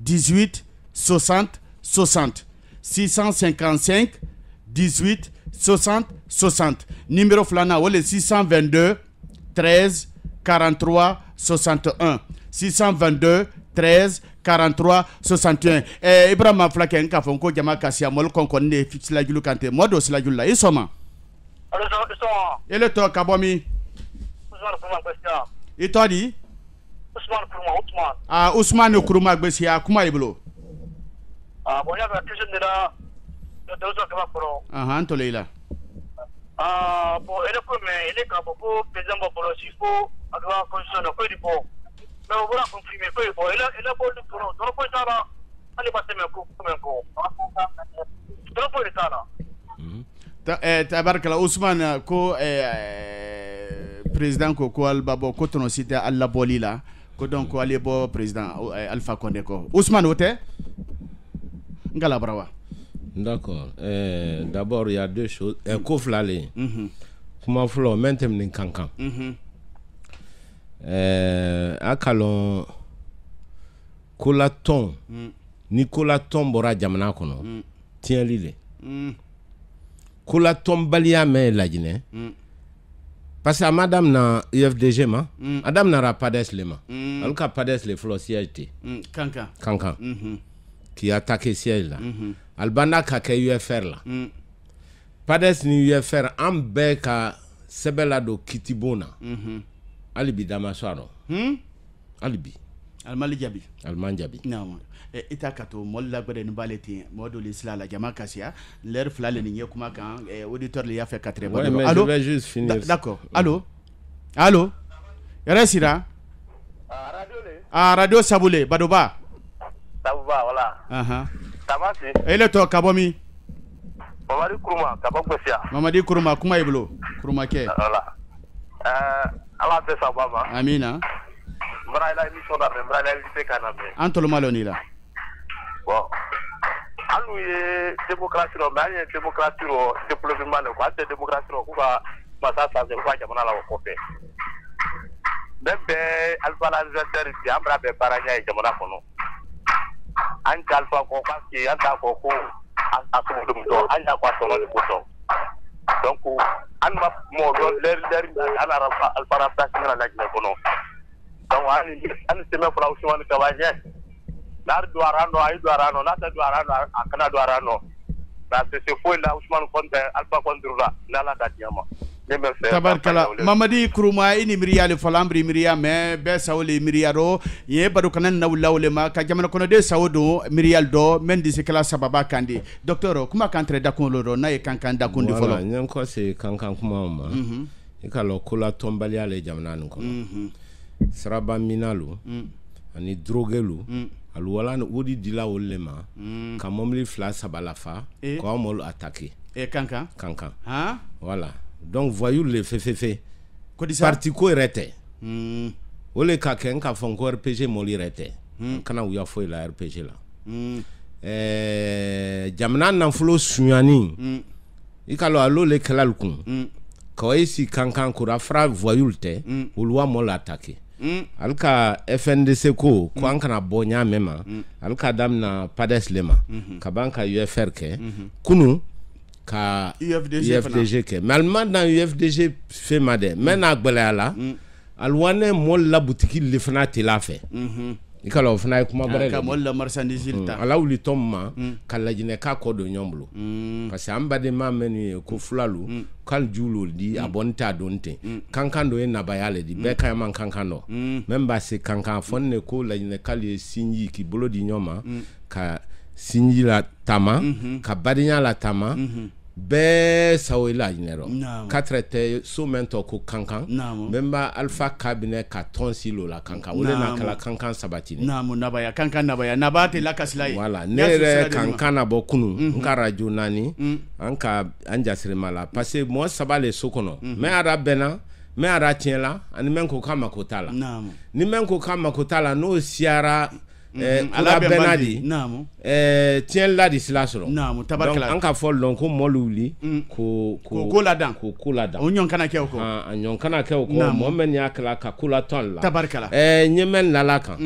18 60 60 655 18 60 60 numéro flana wole 622 13 43 61 622 13 43 61 Ibrahima Flake nka fon ko jama kasia mol konkon ne fixla julu kante modo sila julu la isoma ele to kabomi itodi Ousmane Kuruma gbesia kuma iblo bon ya ba question de la dozo kama pro antoleila bon ele ko me ele ka bo président bo pro sifo adwa constitution ko di bo mais on va confirmer ko bo ele bo du pro do ko sala ali ba teme ko do ko sala tabarakala Ousmane ko président ko albabo ko tono cité alla bolila ko donc ali bo président Alpha Condé ko Ousmane wote ngala brawa. D'accord. D'abord il y a deux choses. Koflale. Kuma flo mentem nin kankan. Akalon kolaton. Ni kolaton bora jamana kono. Tiens lile. Kolaton balia me lajine. Parce que madame na UFDG ma, madame na rapades le ma. Alka pades le flo siège. Kankan. Qui a attaqué siège là. Albana ka ke UFR là. Pades ni UFR ambeka sebela do kitibona. Ali bidama swaro. alibi almali jabi alman jabi non ita kato molla gbede ni baleti modo l'isla la jama kasia l'air flale ni kuma kan auditeur li a fait 4 ouais, mais allô je vais juste finir d'accord allô allô resira radio Saboulé Badoba voilà ça va si ele to kabomi Mamadi Kuruma kuma iblo Kuruma ke voilà ala te sababa amina brala émission da brala invité kaname antolo maloni la bon alu ye démocratie ro mais démocratie ro développement le quoi c'est démocratie ro kuba masa sa de kwa jamana la ko fe bebe alpha l'anniversaire di ambra be baranya e jamana kono an alpha ko parce que anta ko a ko dum do anya ko so le boto donc an ma mo do ler ana alpha raptation la lajne kono donc an se me fala usman ka waje dar do arano na ta do arano akana do arano da se foi la usman konte alpha kondrula na la datiama tabarkala Mamadi Kuruma ini miriya le falambri miriya me be sawle miriya ro ye badu kanan na wulawle ma ka jamana kono de sawodo miriya do men di kala sababa kandi docteur kuma kan tre dakon lo na e kankan dakon di folo nyam ko se kankan kuma ma e kala kula tombali ale jamana nun ko saraba minalu ani drogelu alu wala no wodi dila wolema ka momli fla sabalafa ko mol attaquer e kankan hein voilà donc voyou le fait parti ko rete ole ka ken ka fon ko RPG moli rete kana uya foi la RPG la jamna nan flo sunyani ikalo alo le kelal kun ko isi kankan kura fra voyou te ulwa mol attaquer alka FNDC ko an kana bonya mema alka damna pades lema ka banka UFR ke kunu ka UFDG ke malman dans UFDG fait made men agbala la alwane mol la boutique le fana te la fait ikala fana kuma bare ka mol la marchandise ilta ala wuli tomma kala jine ka ko do nyomblo parce que ambade ma menu ko fulalu kal julo di abonta donte kankan do na bayale di be kay man kankan do memba se kankan fonne ko la jine kali sinji ki bolo di nyoma ka sinji la tama ka badinya la tama be sawela inero 4 te so mento ko kankan memba alpha cabinet ka tonsilo la kankan wole na kala kankan sabatini namu nabaya kankan nabaya nabate la kaslai voilà nere kankan abokunu nkara jonani anka anjasire mala parce que moi sabale sokono me ara bena me ara tiela ani menko kama kotala ni menko kama kotala no siara ala benadi tien la di sila soro tabarkala anka fol don ko moluli ko ladan onyon kana ke ko anyon kana ke ko mo men yakla ka kula ton la tabarkala nyemen la la kan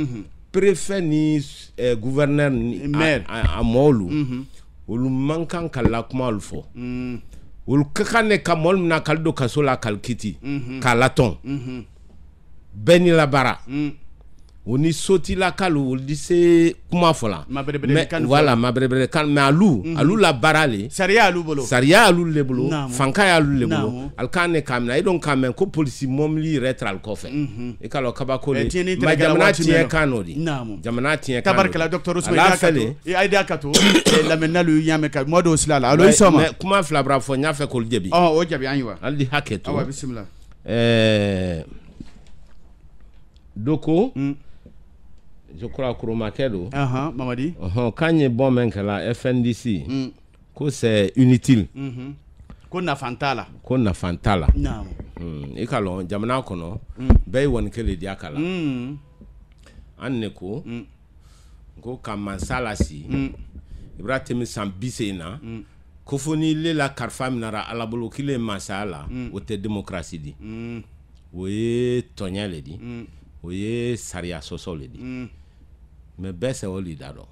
préfet ni gouverneur ni maire a molu olu mankan kala kuma ulfo ul kakane ka mol na kaldo kasola kalkiti kala ton beni la bara oni soti la kalu dise kuma fola voilà mabrebe kan mais alu la barale saria alu le bolo fanka ya alu le bolo alkane kamna e don kamen ko police momli retral kofe e kalo kabako le ma jamana tie kanodi jamana tie kanodi tabarkala docteur Ousmane e aida kato la menalu yame ka modo silala alo isoma mais kuma flabra fo nya fe ko jebi o jebi anwa aldi haketo awa bismillah doko je crois Kurumakedo Mamadi kanye bon menkala FNDC ko c'est inutile ko na fantala naam ikalo jamana kono bay won kele diakala anne ko kama salasi ibrahim sambisena ko foni le la karfam nara alabolo kile masala o te démocratie di oye tonyale di oye saria sosole di mais bese oli dado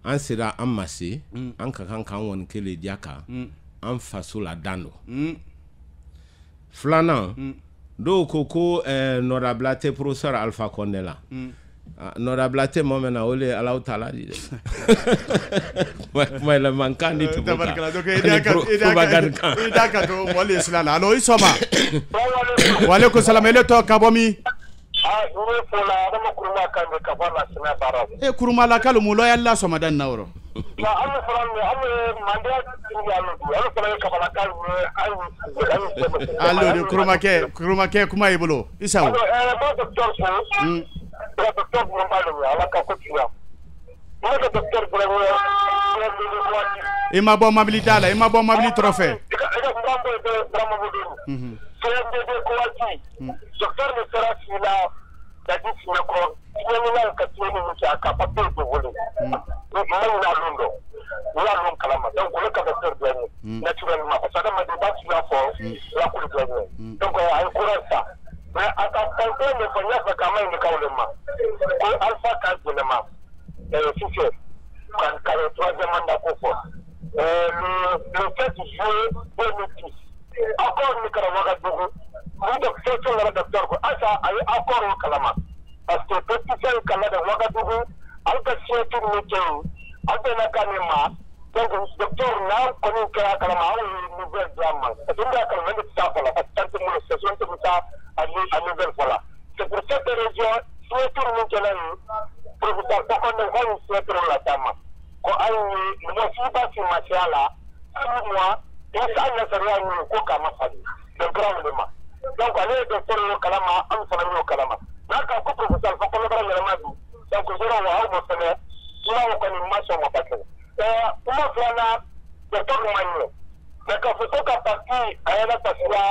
an sera amassé an kan won kele diaka an fasula dando flana do koko norablate professeur Alpha Condé la norablate momena ole ala utala di moi le mankandi to tabarkala donc idaka to wole silala alo isoma wa alaykum salam ele to kabomi e kuruma la kala mu loyal la so madan nawro allo de kuruma ke kuma ibolo isaw ima bon mabili dala ima bon mabili trophée docteur ne sera si là la dix macron il ka tieni mu ci aka papel de volé donc mo na lundo wala non kalama donc le docteur doit naturellement parce que ma débat sur la force la couleur donc ay courage ça mais ata quand ne faut pas quand même le ko alpha ka bonema si quand le troisième mandat ko le fait de jouer 2010 encore le Karamaga Dogo c'est le docteur ko asa ay encore kalama parce que petit frère Canada Ouagadougou alka setu meeting alka kanema donc docteur na koni kala kalama nouvelle drama donc kalama de ça voilà parce que mo session de ça à nouvelle voilà c'est pour cette raison setu meeting professeur Bakone on setu la dama ko ay mo siba si machala moi et ça ne sera rien ko kama fali donc grandement donc allez docteur kalama am fana kalama naka ko professeur fa ko la bara madu donc zero wa mo sene ina ko ni maso mo bakko uma fana docteur manyo naka foto ka parti ayana tasira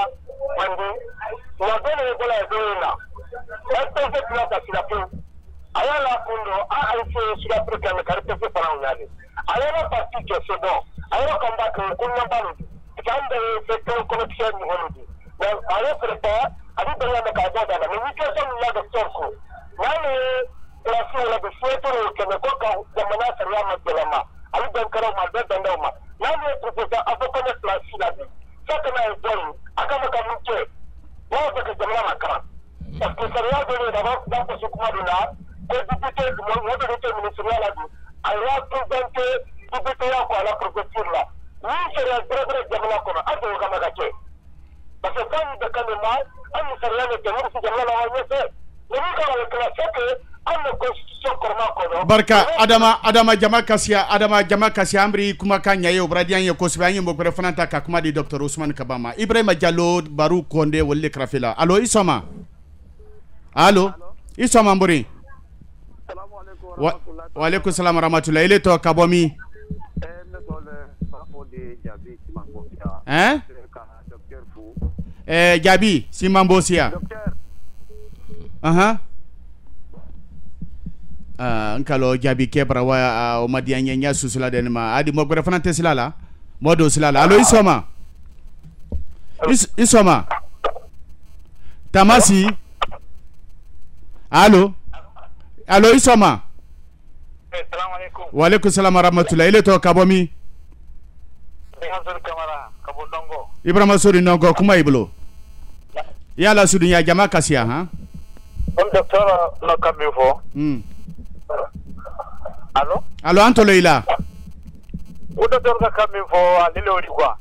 mandi wa bene ko la dona esto se trata tasira ko ayana kundo a alfe sura program ka rete para unale ayana parti que c'est bon ayana combat ko na balu kande se ko connection ni holu donc ayana prépare adi bela na ka da na ni ke son la docteur ko wale la sura de fueto que me coca de mana seria ma de ma ali ben karo ma de danda ma na ni professeur afoko na classe la bi ça que na bon akama ka muke wa ba ka jamana ma kara parce que seria de d'abord dans ce kuma de là que député du monde de ministériel la bi alors présenté député ya ko la professeur là ni seria de jamana ko na ato kama ka ke parce que quand de kanema an seria de jamana ko jamana la wa se ni ka la classe que barka adama jama kasia ambri kuma kanya yo bradian ye ko sibanye mo ko fananta ka kuma di docteur Ousmane Kabama Ibrahima Diallo Barou Konde wolle krafela allo isoma mbori assalamu alaykum wa alaykum salam rahmatullah ile to kabomi Jabi Simambosia nkalo Jabi kebra wa o madianya nya susula denma adi mo gore fanante silala modo silala allo isoma tamasi allo isoma assalamu alaykum wa alaykum salam rahmatullah ile to kabomi Ibrahima Sori Ndongo kuma iblo yala sudunya jama kasia ha docteur no kamifo Allo Antolo ila o docteur ka kamifo alile odi kwa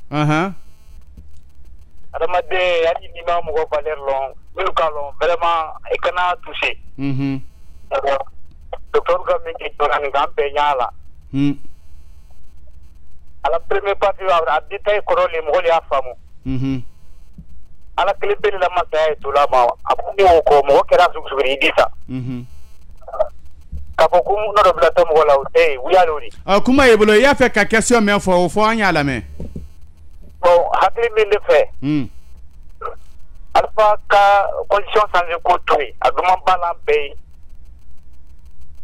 adamade yadi ni ma mo ko balerlon melu kalon vraiment e kana touché docteur ka mi ke to kan gambe nyala ala premier partie wa adita ko role mo li afamu ala clipeni la masaya tula ma apuni ko mo kera suguri disa kapokum no do blatam wala o wiyalori kuma yebolo ya fe ka question men fo anya la me bon hakli min le fait alpha ka condition sans ko toy aduma bala be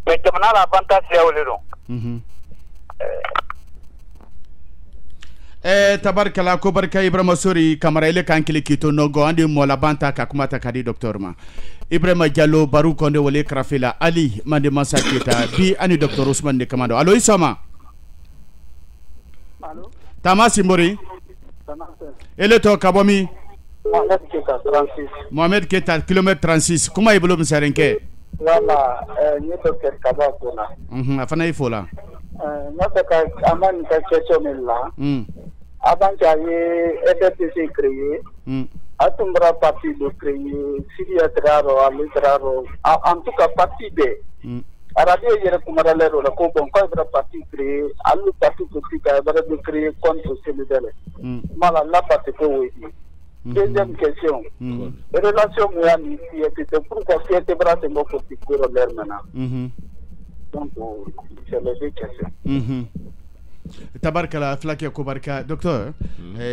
mais jamana la avantage ya olero tabarkala ko barka Ibrahima Sori Kamara ile kankili kito nogo andi mola banta ka kuma ta kadi docteur ma Ibrahima Diallo Barou Konde wole krafela Ali mande masakita bi ani docteur Ousmane de Kamando allo isoma tamasi mbori ele to kabomi Mohamed Keta kilomètre 36 kuma ibolo msarenke wala ni docteur Kabako na afana ifola nataka amani ka question là avant qu'il y ait EDPC créé Atumbra parti de créer, Syria Traro, Alitraro, en tout cas parti B. Radio yɛrɛ kumara lɛro la ko bon ko ibra parti créé alu parti politique ibra de créer contre Sénégal mala la parti ko wodi deuxième question relation moyenne ici était pourquoi c'était bras de mon politique pour l'air maintenant donc c'est les deux questions tabarkala flake ko barka docteur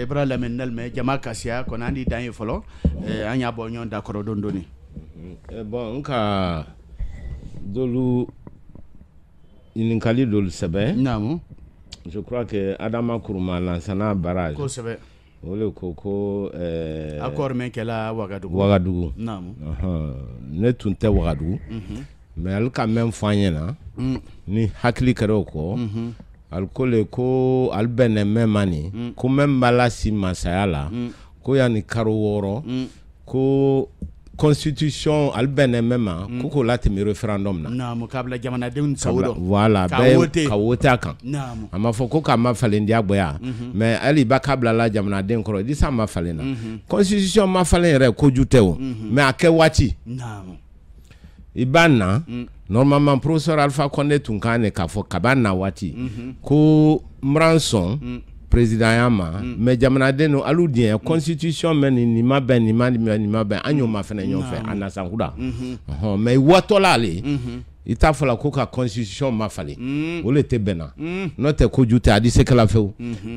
ibra lamen me jama kasia ko nandi dan folo anya bo nyon d'accord don doni bon nka dolu ininkali dolu sɛbɛ namu je crois que Adama Kuruma lansana barrage ko sɛbɛ ole ko accord men kɛla Wagadugu namu ne tun tɛ Wagadugu mais al ka même fanyena ni hakili kɛra ko alkole ko albene memani ko même bala si masaya la ko yani karo woro ko constitution albene mema kuko lati mi referendum na namu kabla jamana den sawdo voilà ka wota kan namu ama foko ka ma falen dia gboya mais ali ba kabla la jamana den koro di sa ma falen na constitution ma falen re ko jute o mais ake wati namu ibana normalement professeur Alpha Condé tun kane ka fo kabana wati ko mranson président yama mais jamana deno aludien constitution men ni ma ben anyo ma fene nyon fe anasankuda mais watola le ita fala ko ka constitution ma fale ole te bena no te ko jute adi se kala fe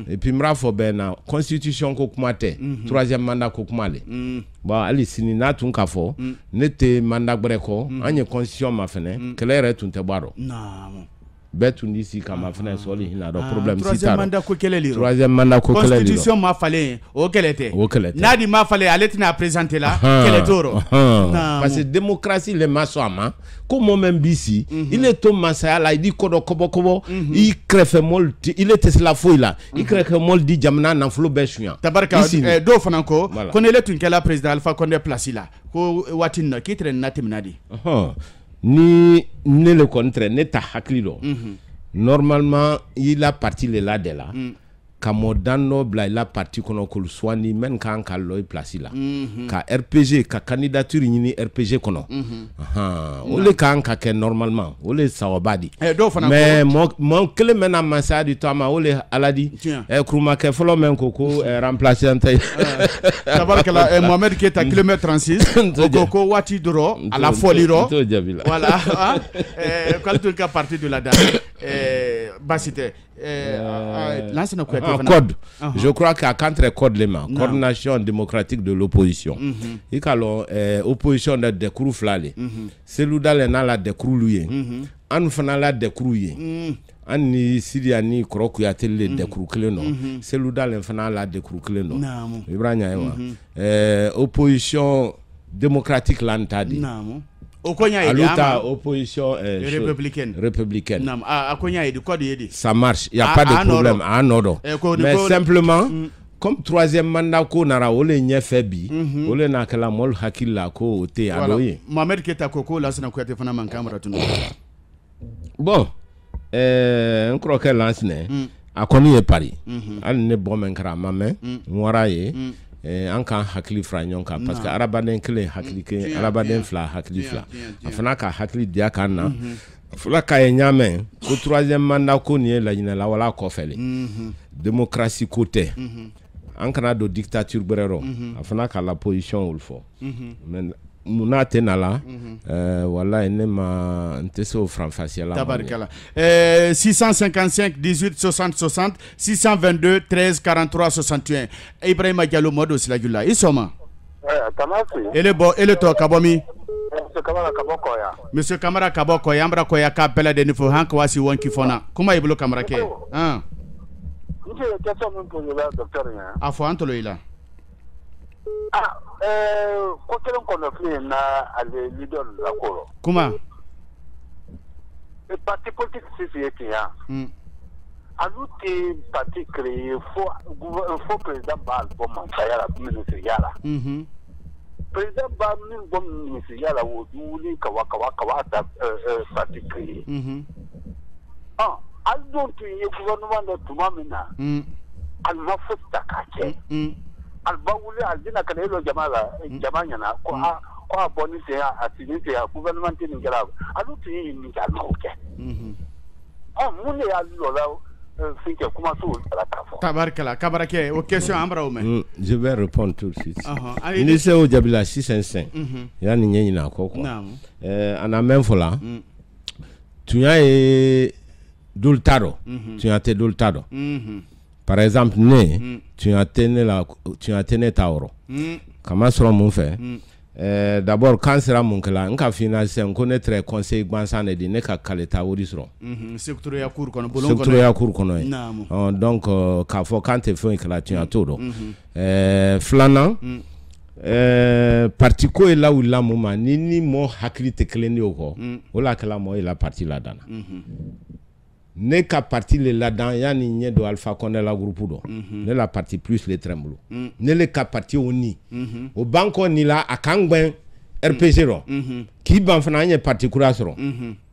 et puis mra fo bena constitution ko kuma te troisième mandat ko kuma le ba ali sini na tun ka fo ne te mandat breko anye constitution ma fene kelere tun te baro betundi si kama fana soli hina do problème si troisième mandat ko keleli troisième mandat ko keleli constitution ma fallait o kelete nadi ma fallait aletina présenter là keletoro parce que démocratie le masoma comme même bisi il est to masaya la dit kodo kobo il crefe molti il était la foi là il crefe moldi jamna na flo beshuya tabarka do fana ko konele tun kala président Alpha Condé place là ko watin ki tren natimnadi ni ne le contre ne ta hakilo normalement il a parti le là de là kamodano bla il a parti kono kul swani men kan ka loy place là ka RPG ka candidature ni RPG kono ole kan ka ke normalement ole sawabadi mais mon kele mena masa du tama ole aladi kruma ke folo men koko remplacer antay tabarkala Mohamed Keita kilomètre 36 koko wati doro à la folie ro voilà quand tu as parti de la date basité code je crois qu'à contre code les mains coordination démocratique de l'opposition et quand opposition de décrou flale celui dans la décrou lui an fana la décrou an ni Syria ni kroku ya tele décrou kleno celui dans fana la décrou kleno ibranya opposition démocratique l'antadi aluta opposition républicaine akonya idi code yedi ça marche il y a pas de problème mais simplement comme troisième mandat ko nara ole nyefe bi ole na kala mol hakilla ko te adoye Mohamed Keita koko la sana ko te fana man kamera tunu bon on croit que lance ne akoni e Paris al ne bon men kra mamen ngora ye an kan hakili fra nyon kan parce que arabaden kle hakili ke arabaden fla hakili fla afana ka hakili dia kan na fla ka nyame ko troisième mandat ko ni la nyina la wala ko fele démocratie côté an kana do dictature brero afana ka la position ulfo mais muna tenala wala enema nteso franfacia la tabarkala 655 18 60 60 622 13 43 61 Ibrahima Diallo modo sila jula isoma tamasi ele to kabomi Monsieur Kamara Kaboko yambra ko ya ka bela de nifo hank wasi wonki fona kuma iblo Kamara ke nje question mun poser la docteur ya afo antolo ila ko kelen conflit na ale leader la koro kuma le parti politique c'est ya aluti parti créé faut président Bal bon sayara ministre yala président Bal min bon ministre yala wo duli kawa da parti créé al don tu ye gouvernement de tumamina al mafutta kake albawule aldina kana ilo jama'a na ko a boni te a tinite a gouvernement ni ngala alu ti ni kalma oke mune ya lola finke kuma so la tafo tabarkala kabarake aux questions amra o men je vais répondre tout de suite ni se o jabila 655 ya ni nyenyi na ko ana même fola tu as dultado tu as te dultado par exemple tu as tene tauro comment sera mon fait d'abord quand sera mon kala nka financer on connaître conseil gbansane di ne ka kaleta wori soro secteur ya cour kono donc ka fo quand te fo kala tu as todo flana parti ko la ou la moma ni mo hakili te kleni oko wala kala mo la parti la dana ne ka parti le là-dedans yani nye do Alpha Condé la groupe do ne la parti plus les tremblo ne le ka parti oni au banco ni la akangben RPG ro ki ban fana nye parti kurasoro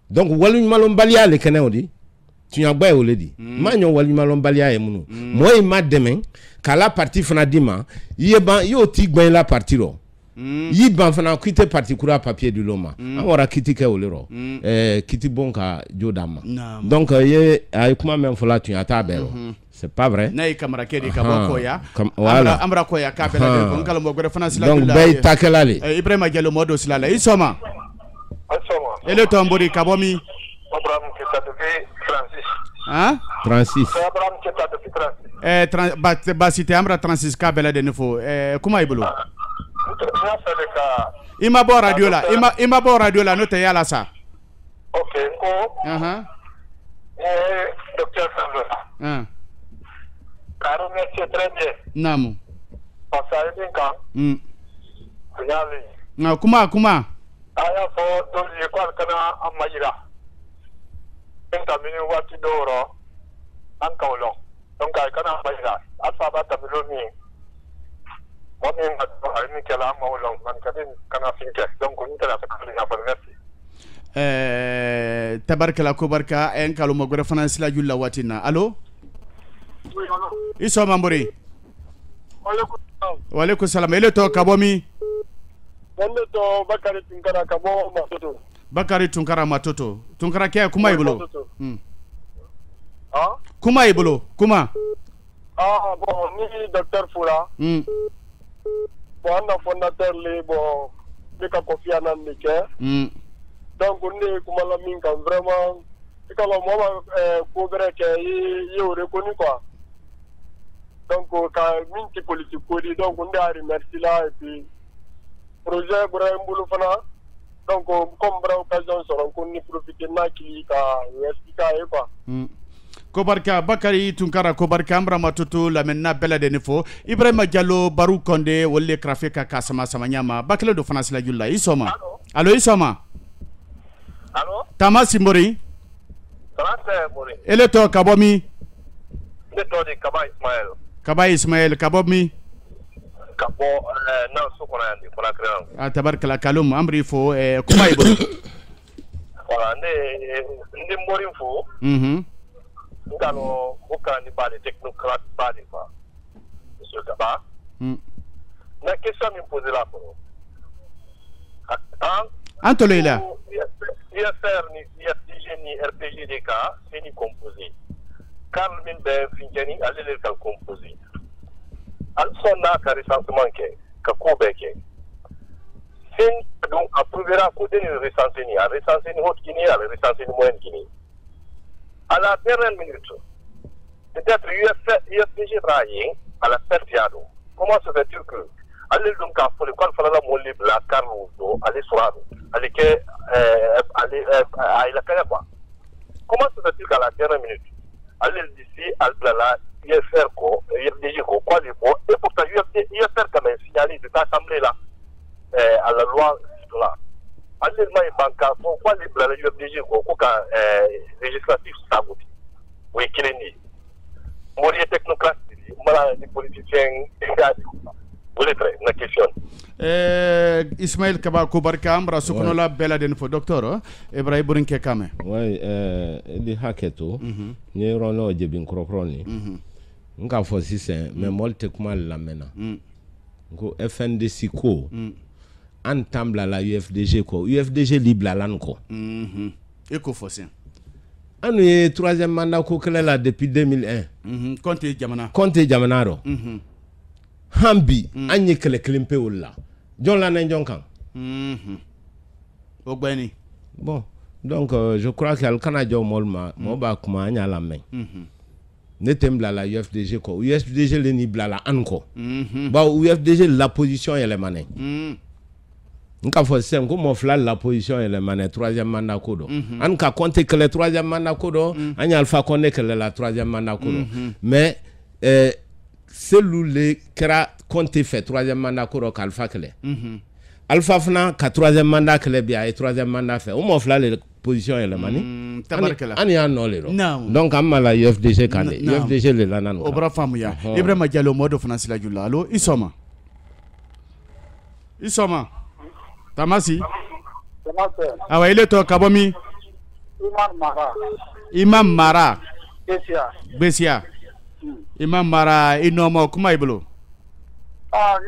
donc walu malon balia le kene odi tu nya gba e oledi ma nyo walu malon balia e munu moy ma demain kala parti fana dima yeba yo ti gben la parti ro yi ban fana quitter parti kura papier du loma awara kitike olero kiti bonka jodama donc ye ay kuma même fola tu ata belo c'est pas vrai nay kamara kedi kaboko ya voilà amra ko ya kabela de kala mo gore fana sila donc bay takelali Ibrahima Diallo modo sila isoma ele tombori kabomi Abraham Keta de Francis Francis Abraham Keta de Francis ba cité amra 36 kabela de nefo kuma ibulu ima bo radio la no te yala sa okay ko docteur Sandra caro métier très bien namu passer bien quand yali na kuma aya fo do l'école kana amayira entamini wati doro an kawlo donc ay kana amayira alfa ba tamilo mi tabarkala ko barka en kalo mo gore fana sila julla watina allo iso mambori wa alaikum salam ele to kabomi wanda to bakari tunkara kabo matoto bakari tunkara ke kuma ibulo kuma ibulo kuma bon ni docteur Fula bon fondateur le bon de ka confiance en Niger donc on est comme la minka vraiment et quand le moment progrès que il reconnu quoi donc quand minti politique donc on a remercié là et puis projet Brahim Bouloufana donc comme bra occasion sur on connaît profiter na qui ka expliquer quoi Kobarka Bakari Tunkara Kobarka Amra Matutu la menna bela de nefo Ibrahima Diallo Barou Condé wolle krafeka kasama samanyama bakle do France la julla isoma allo isoma allo Tama Simbori Trante Mori ele to kabomi le to de Kaba Ismaël kabomi Kabo na sokona yandi kona kran tabarkala kalum amri fo kuma ibo voilà ne Mori fo ngalo bukani bali technocrate bali quoi monsieur Kaba la question me poser là pour Antolela IFR ni IFDG ni RPGDK c'est ni composé Carl Minber Finkeni allez le composé Alsona ka recensement ka Kobeke sin donc approuvera ko de recensé ni haute Guinée à recensé ni moyenne Guinée à la dernière minute, peut-être UFDG Raye à la Pertiado. Comment se fait-il que allez donc à pour le qual fallait la molle la Carlo allez soir allez que à la Canada. Comment se fait-il qu'à la dernière minute allez d'ici à la UFR ko UFDG ko quoi les mots et pourtant UFR quand même signalé de l'assemblée là à la loi là. Allèlement et bancaire, pourquoi les blancs UFDG ou quand législatif saboté oui qu'il est né morier technocrate les politiciens vous les traitez la question Ismaël Kaba Kobarka Amra Sokonola Bela den fo docteur Ibrahim Burinke Kame ouais di haketo ni rono je bin krokroni nka fo sisen mais molte kuma la mena ko FNDC ko an tambla la UFDG ko UFDG libla lan ko e ko fo sen anu ye 3e mandat ko kala la depuis 2001 Conte jamana ro hambi anye kele klimpe wala jon la nan jon kan o gbani bon donc je crois que al Canada molma mo ba kuma anya la men ne tembla la UFDG ko UFDG le ni blala an ko ba UFDG la position elle mané nka fo sem ko mo fla la position elle mané 3e mandat ko do an ka Conte que le 3e mandat ko do anya Alpha Condé que la 3e mandat ko do mais celui kera Conte fait 3e mandat ko do Alpha Kele Alpha fana ka 3e mandat Kele bia et 3e mandat fait o mo fla le position elle mani ani ya no le donc amala UFDG kan UFDG le lanan o bra famu ya Ibrahima Diallo modo fana sila julla allo isoma tamasi awa ile to kabomi Imam Mara Besia Imam Mara inomo kuma iblo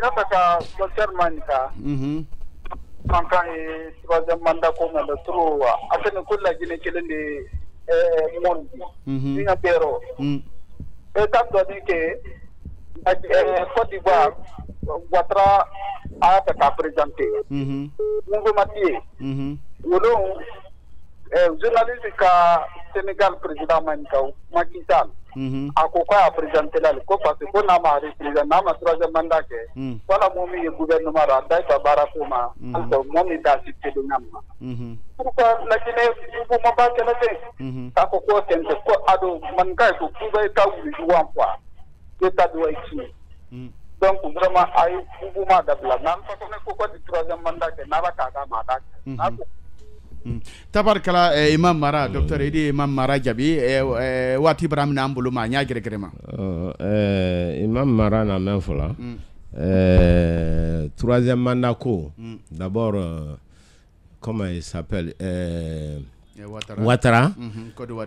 nakata Dr. Manika manka e 3e mandat ko na tro atene kulla gine kelende mondi ina pero tanto ni ke Côte d'Ivoire Ouattara a ta présenté Mungo Matie wolo journaliste ka Sénégal président Macky Sall akoko a présenté là ko parce que na ma président na ma 3e mandat ke wala momi gouvernement ra dai ta barakuma alto momi da cité de namma pourquoi la Guinée bu ma ba ke la te akoko tente ko ado man kai ko ku ba ta wu juan kwa to ta do ici donc vraiment ay bu ma da bla nan fa ko ko di 3e mandat ke na ba ka ga ma da tabarkala Imam Mara docteur Idi Imam Mara jabi wati Ibrahim na ambulu ma nya gregrema Imam Mara na men fola 3e mandat ko d'abord comment il s'appelle Ouattara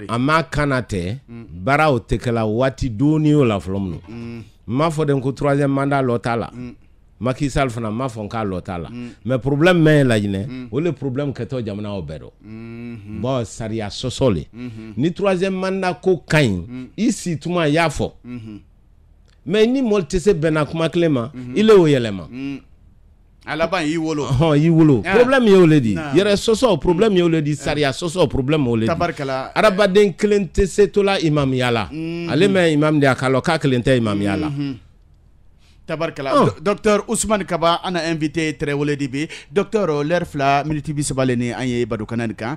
ama kanate bara o tekela wati doni o la flomno ma fo den ko 3e mandat lotala Macky Sall fana ma fon ka lotala mais problème mais la Guinée o le problème que to jamana o bedo bon saria sosole ni 3e mandat ko kain ici tuma yafo mais ni moltese benakuma clément il est au yelema alaban yi wolo problème yo le di yere soso problème yo le di saria soso problème o le di tabarkala arabaden klente setola imam yala ale mais imam de akalo ka klente imam yala tabarkala docteur Ousmane Kaba ana invité très wole dibi docteur l'erfla minute bi sabaleni anye badu kanan kan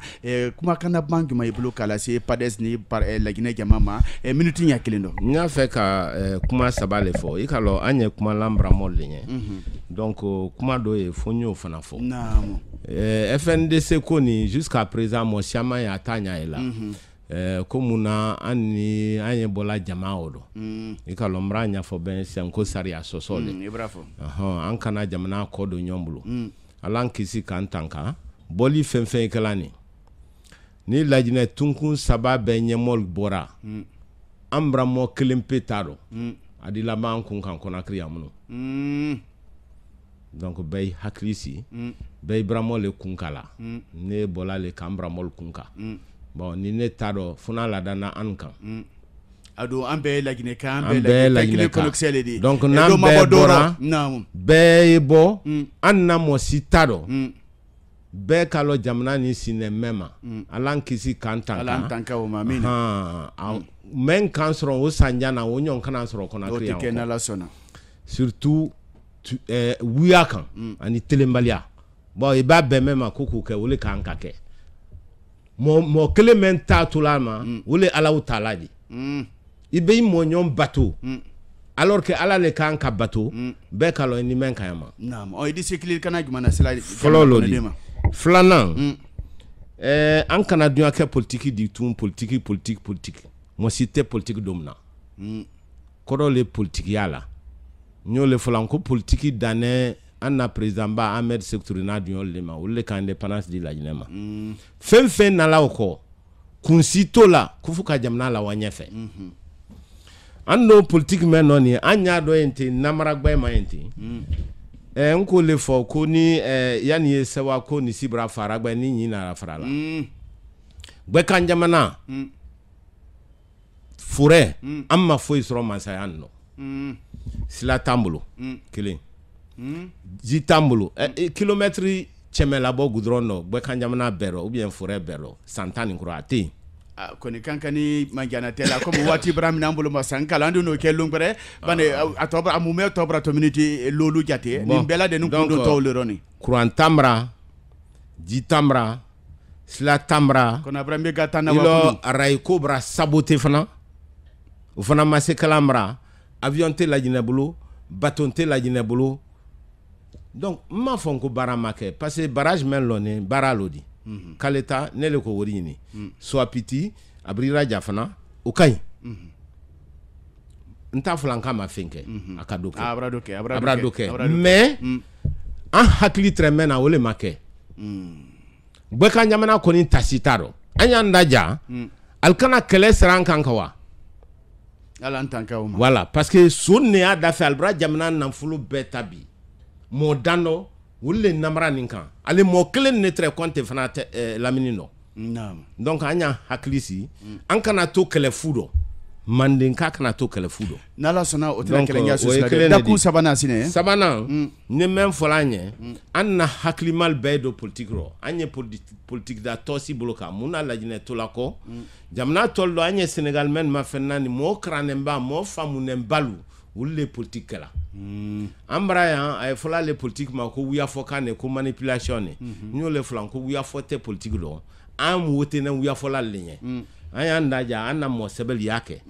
kuma kana bangi may blo kala c'est pades ni par la Guinée jamama minute nya kilendo nya fait ka kuma sabale fo ikalo anye kuma lambra mollenye donc kuma do e fonyo fana fo naam FNDC koni jusqu'à présent mo chama ya tanya ela komuna ani anye bola jamao do ikalo mranya fo ben senko saria sosole bravo an kana jamana ko do nyombulo alan kisi kantanka boli fenfen kalani ni lajine tunkun saba be nyemol bora ambra mo klempetaro adila man kun kan kona kriamuno donc bay haklisi bay bramo le kunkala ne bola le kambra mol kunka bon ni ne tado funa la dana ankan ado ambe la Guinée kan ambe la Guinée connexel di donc nambe bora be bo anna mo sitado be kalo jamna ni sine mema alan kisi kantanka alan tanka o mamini men kansro o sanjana o nyon kana sro kona kriya surtout wiakan ani telembalia bon e ba be mema kuku ke wole kanka ke mo Clément Toulama wole Allahu Taala di ibe mo nyon bateau alors que ala le kan ka bateau be kalo ni men kayama naam o idi seklir kana jumana sila fololo di flanan an kana dunya ke politique di tout politique mo cité politique domna kodo le politique yala nyo le flanko politique dané anna président ba Ahmed Sékou na dunya le ma wole kan indépendance di la Guinée fen na la ko kunsito la kufuka jamna la wanyefe Ando politique men non ni anya do ente namara gba ma ente nko le fo ko ni yani sewa ko ni sibra fara gba ni nyina ra fara la gbe kan jamana forêt amma fo isro mansayan no sila tambulo kile ji tambulo kilomètre chemela bo goudron no gbe kan jamana bero ou bien forêt bero santani ko ati koni kankani manjana tela comme wati ibrahim nambulo masankala ando no ke lungre bane atobra amume tobra to minute lolu jate ni bela de nukundo to leroni courant tamra ji tamra sila tamra kona brambe gatana wa ray cobra saboté fana ufana masse kalamra avion te la jinebulu baton te la jinebulu donc ma fonko baramake parce que barrage men lone baralodi kaleta nele ko wori ni so apiti abrira jafana o kay nta flanka ma fenke akadoke abradoke mais en hakli tremen na wole make gbe kan jamana ko ni tasitaro anya ndaja alkana kele sran kankawa ala ntanka o voilà parce que sonne a da fa albra jamana nan fulu betabi modano wulle namra ninkan ale mo kelen ne très compte fana lamini no donc anya haklisi an kana to kele fudo mandinka kana to kele fudo nala sona o tela kele nya sosila da ku sabana sine sabana ne men folanye anna haklimal bedo politique ro anye politique da tosi bloka muna la jine to lako jamna tollo anye Sénégal men ma fenani mo kranemba mo famunem balu wulle politique la ambraya ay fola le politique ma ko wiya fokane ko manipulation ni le flan ko wiya fote politique lo am wote na wiya fola lenye aya ndaja anna mo sebel yake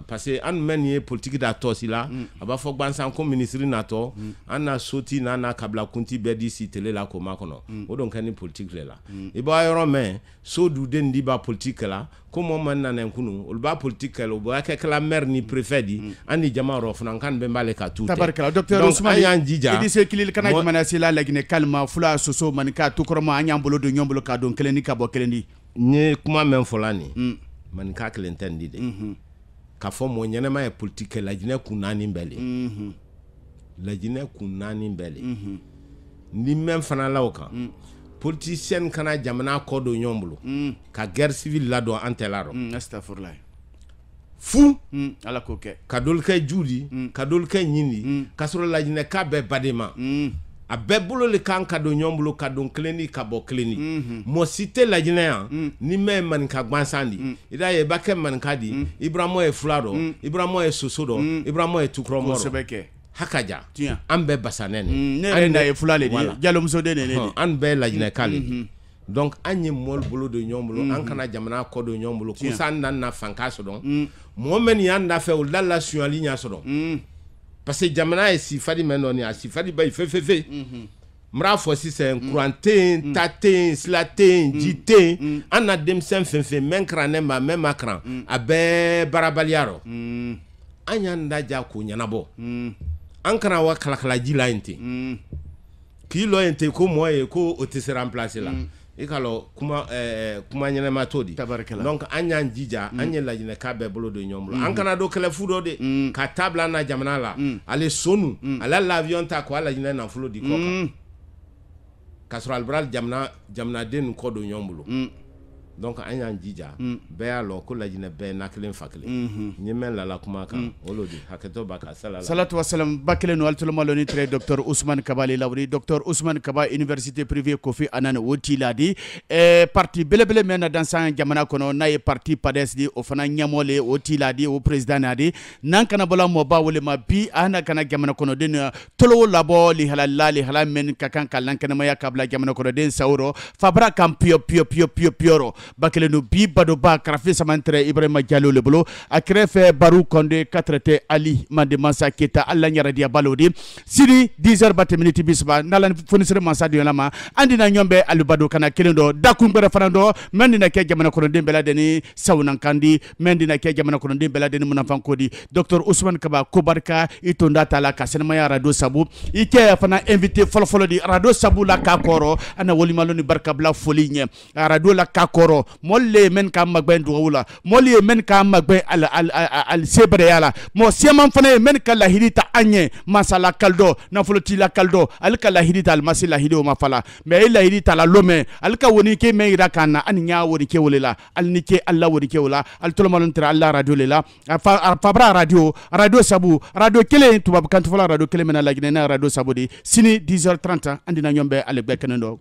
parce que an menye politique da to sila aba fok bansan ko ministre na to anna soti na na kabla kunti bedi si tele la ko makono o don kan politique la e ba yoro men so du den di ba politique la ko mo man na nkunu ol ba politique la bo yake kala mer ni préfet di andi jama ro fnan kan be mbale ka tout tabarkala docteur Ousmane idi se kilil kana jumana sila lagine kalma fula soso man ka to koroma anyambolo do nyombolo ka don keleni ka bo keleni ni kuma men folani man ka klenten de ka fo mo nyenema e politique la jine kunani mbele la jine kunani mbele ni men fana lawka politicien kana jamana kodo nyombulu ka guerre civile la do antelaro astaghfirullah fu ala ko ke kadol kay judi kadol kay nyini kasro la jine ka be badema a bebolo le kan kado nyombulu kado kleni kabo kleni mo cité la jinea ni me man ka gbansandi ida ye bake man kadi ibramo e flaro ibramo e sosodo ibramo e tukromoro sebeke hakaja ambe basanene anda e fulale di jalo muso de ne ambe la jinea kali donc anye mol bolo de nyombulu an kana jamana kodo nyombulu kusanda na fankaso don mo men yanda fe ulala suali nya so don parce que jamana e si fadi menoni a si fadi bay fe mra fo si c'est courante tatin slatin jité ana dem sen fe men krané ma même akran abe barabaliaro anya ndaja ko nyanabo an kana wa kala jila inte ki lo inte ko moye ko o te se remplacer là e kalo kuma nyene matodi donc anya njija anya la jine ka be bolo do nyomlo an kana do kele fudo de ka tabla na jamana la ale sonu ala l'avion ta ko ala jine na fulo di koka kasral bral jamna den ko do nyomlo donc anya njija be alo ko la jine be naklen fakle nyemen la kuma kan olodi haketo baka salatu wassalam bakle no altul maloni tre docteur Ousmane Kaba lawri docteur Ousmane Kaba université privée Kofi Annan woti ladi parti belebele men dans sa jamana kono nay parti PADES di o fana nyamole woti ladi o président nadi nan kana bala mo ba wole ma bi ana kana jamana kono den tolo labo li halal men kakan kalan kana maya kabla jamana kono den sauro fabra kam pio bakele no bi bado ba krafi samantre Ibrahima Diallo le bolo akrefe Barou Condé katrete Ali Mande Mansa Keta alla nyara dia balodi sidi 10h batte minute bisba nalan fonisere mansa di lama andina nyombe alubado kana kelendo dakumbere fanando mendina ke jamana kono dembela deni sawnan kandi mendina ke jamana kono dembela deni munafan kodi docteur Ousmane Kaba kobarka itonda tala kasenma ya radio sabu ike fana invité folo di radio sabu la kakoro ana woli maloni barka bla folinye radio la kakoro kɔrɔ mɔli le men ka magbɛn dugawu la mɔli ye men ka magbɛn al sebrɛya la mɔ seman fana ye men ka lahidi ta an ɲɛ masala kalidɔ nafolotila kalidɔ ale ka lahidi ta alimasi lahidi o ma fala mais e lahidi ta la lomɛ ale ka wonike mɛn yira kan na ani ɲa wonike wole la ali ni ke alla wonike o la ali tolomalon tira alla radio le la fabra radio sabu radio kelen tubabu kan fɔlɔ radio kelen mena laginɛ na radio sabu di sini 10h30 andina ɲɔgɔn bɛ ale gbɛ kɛnɛ dɔ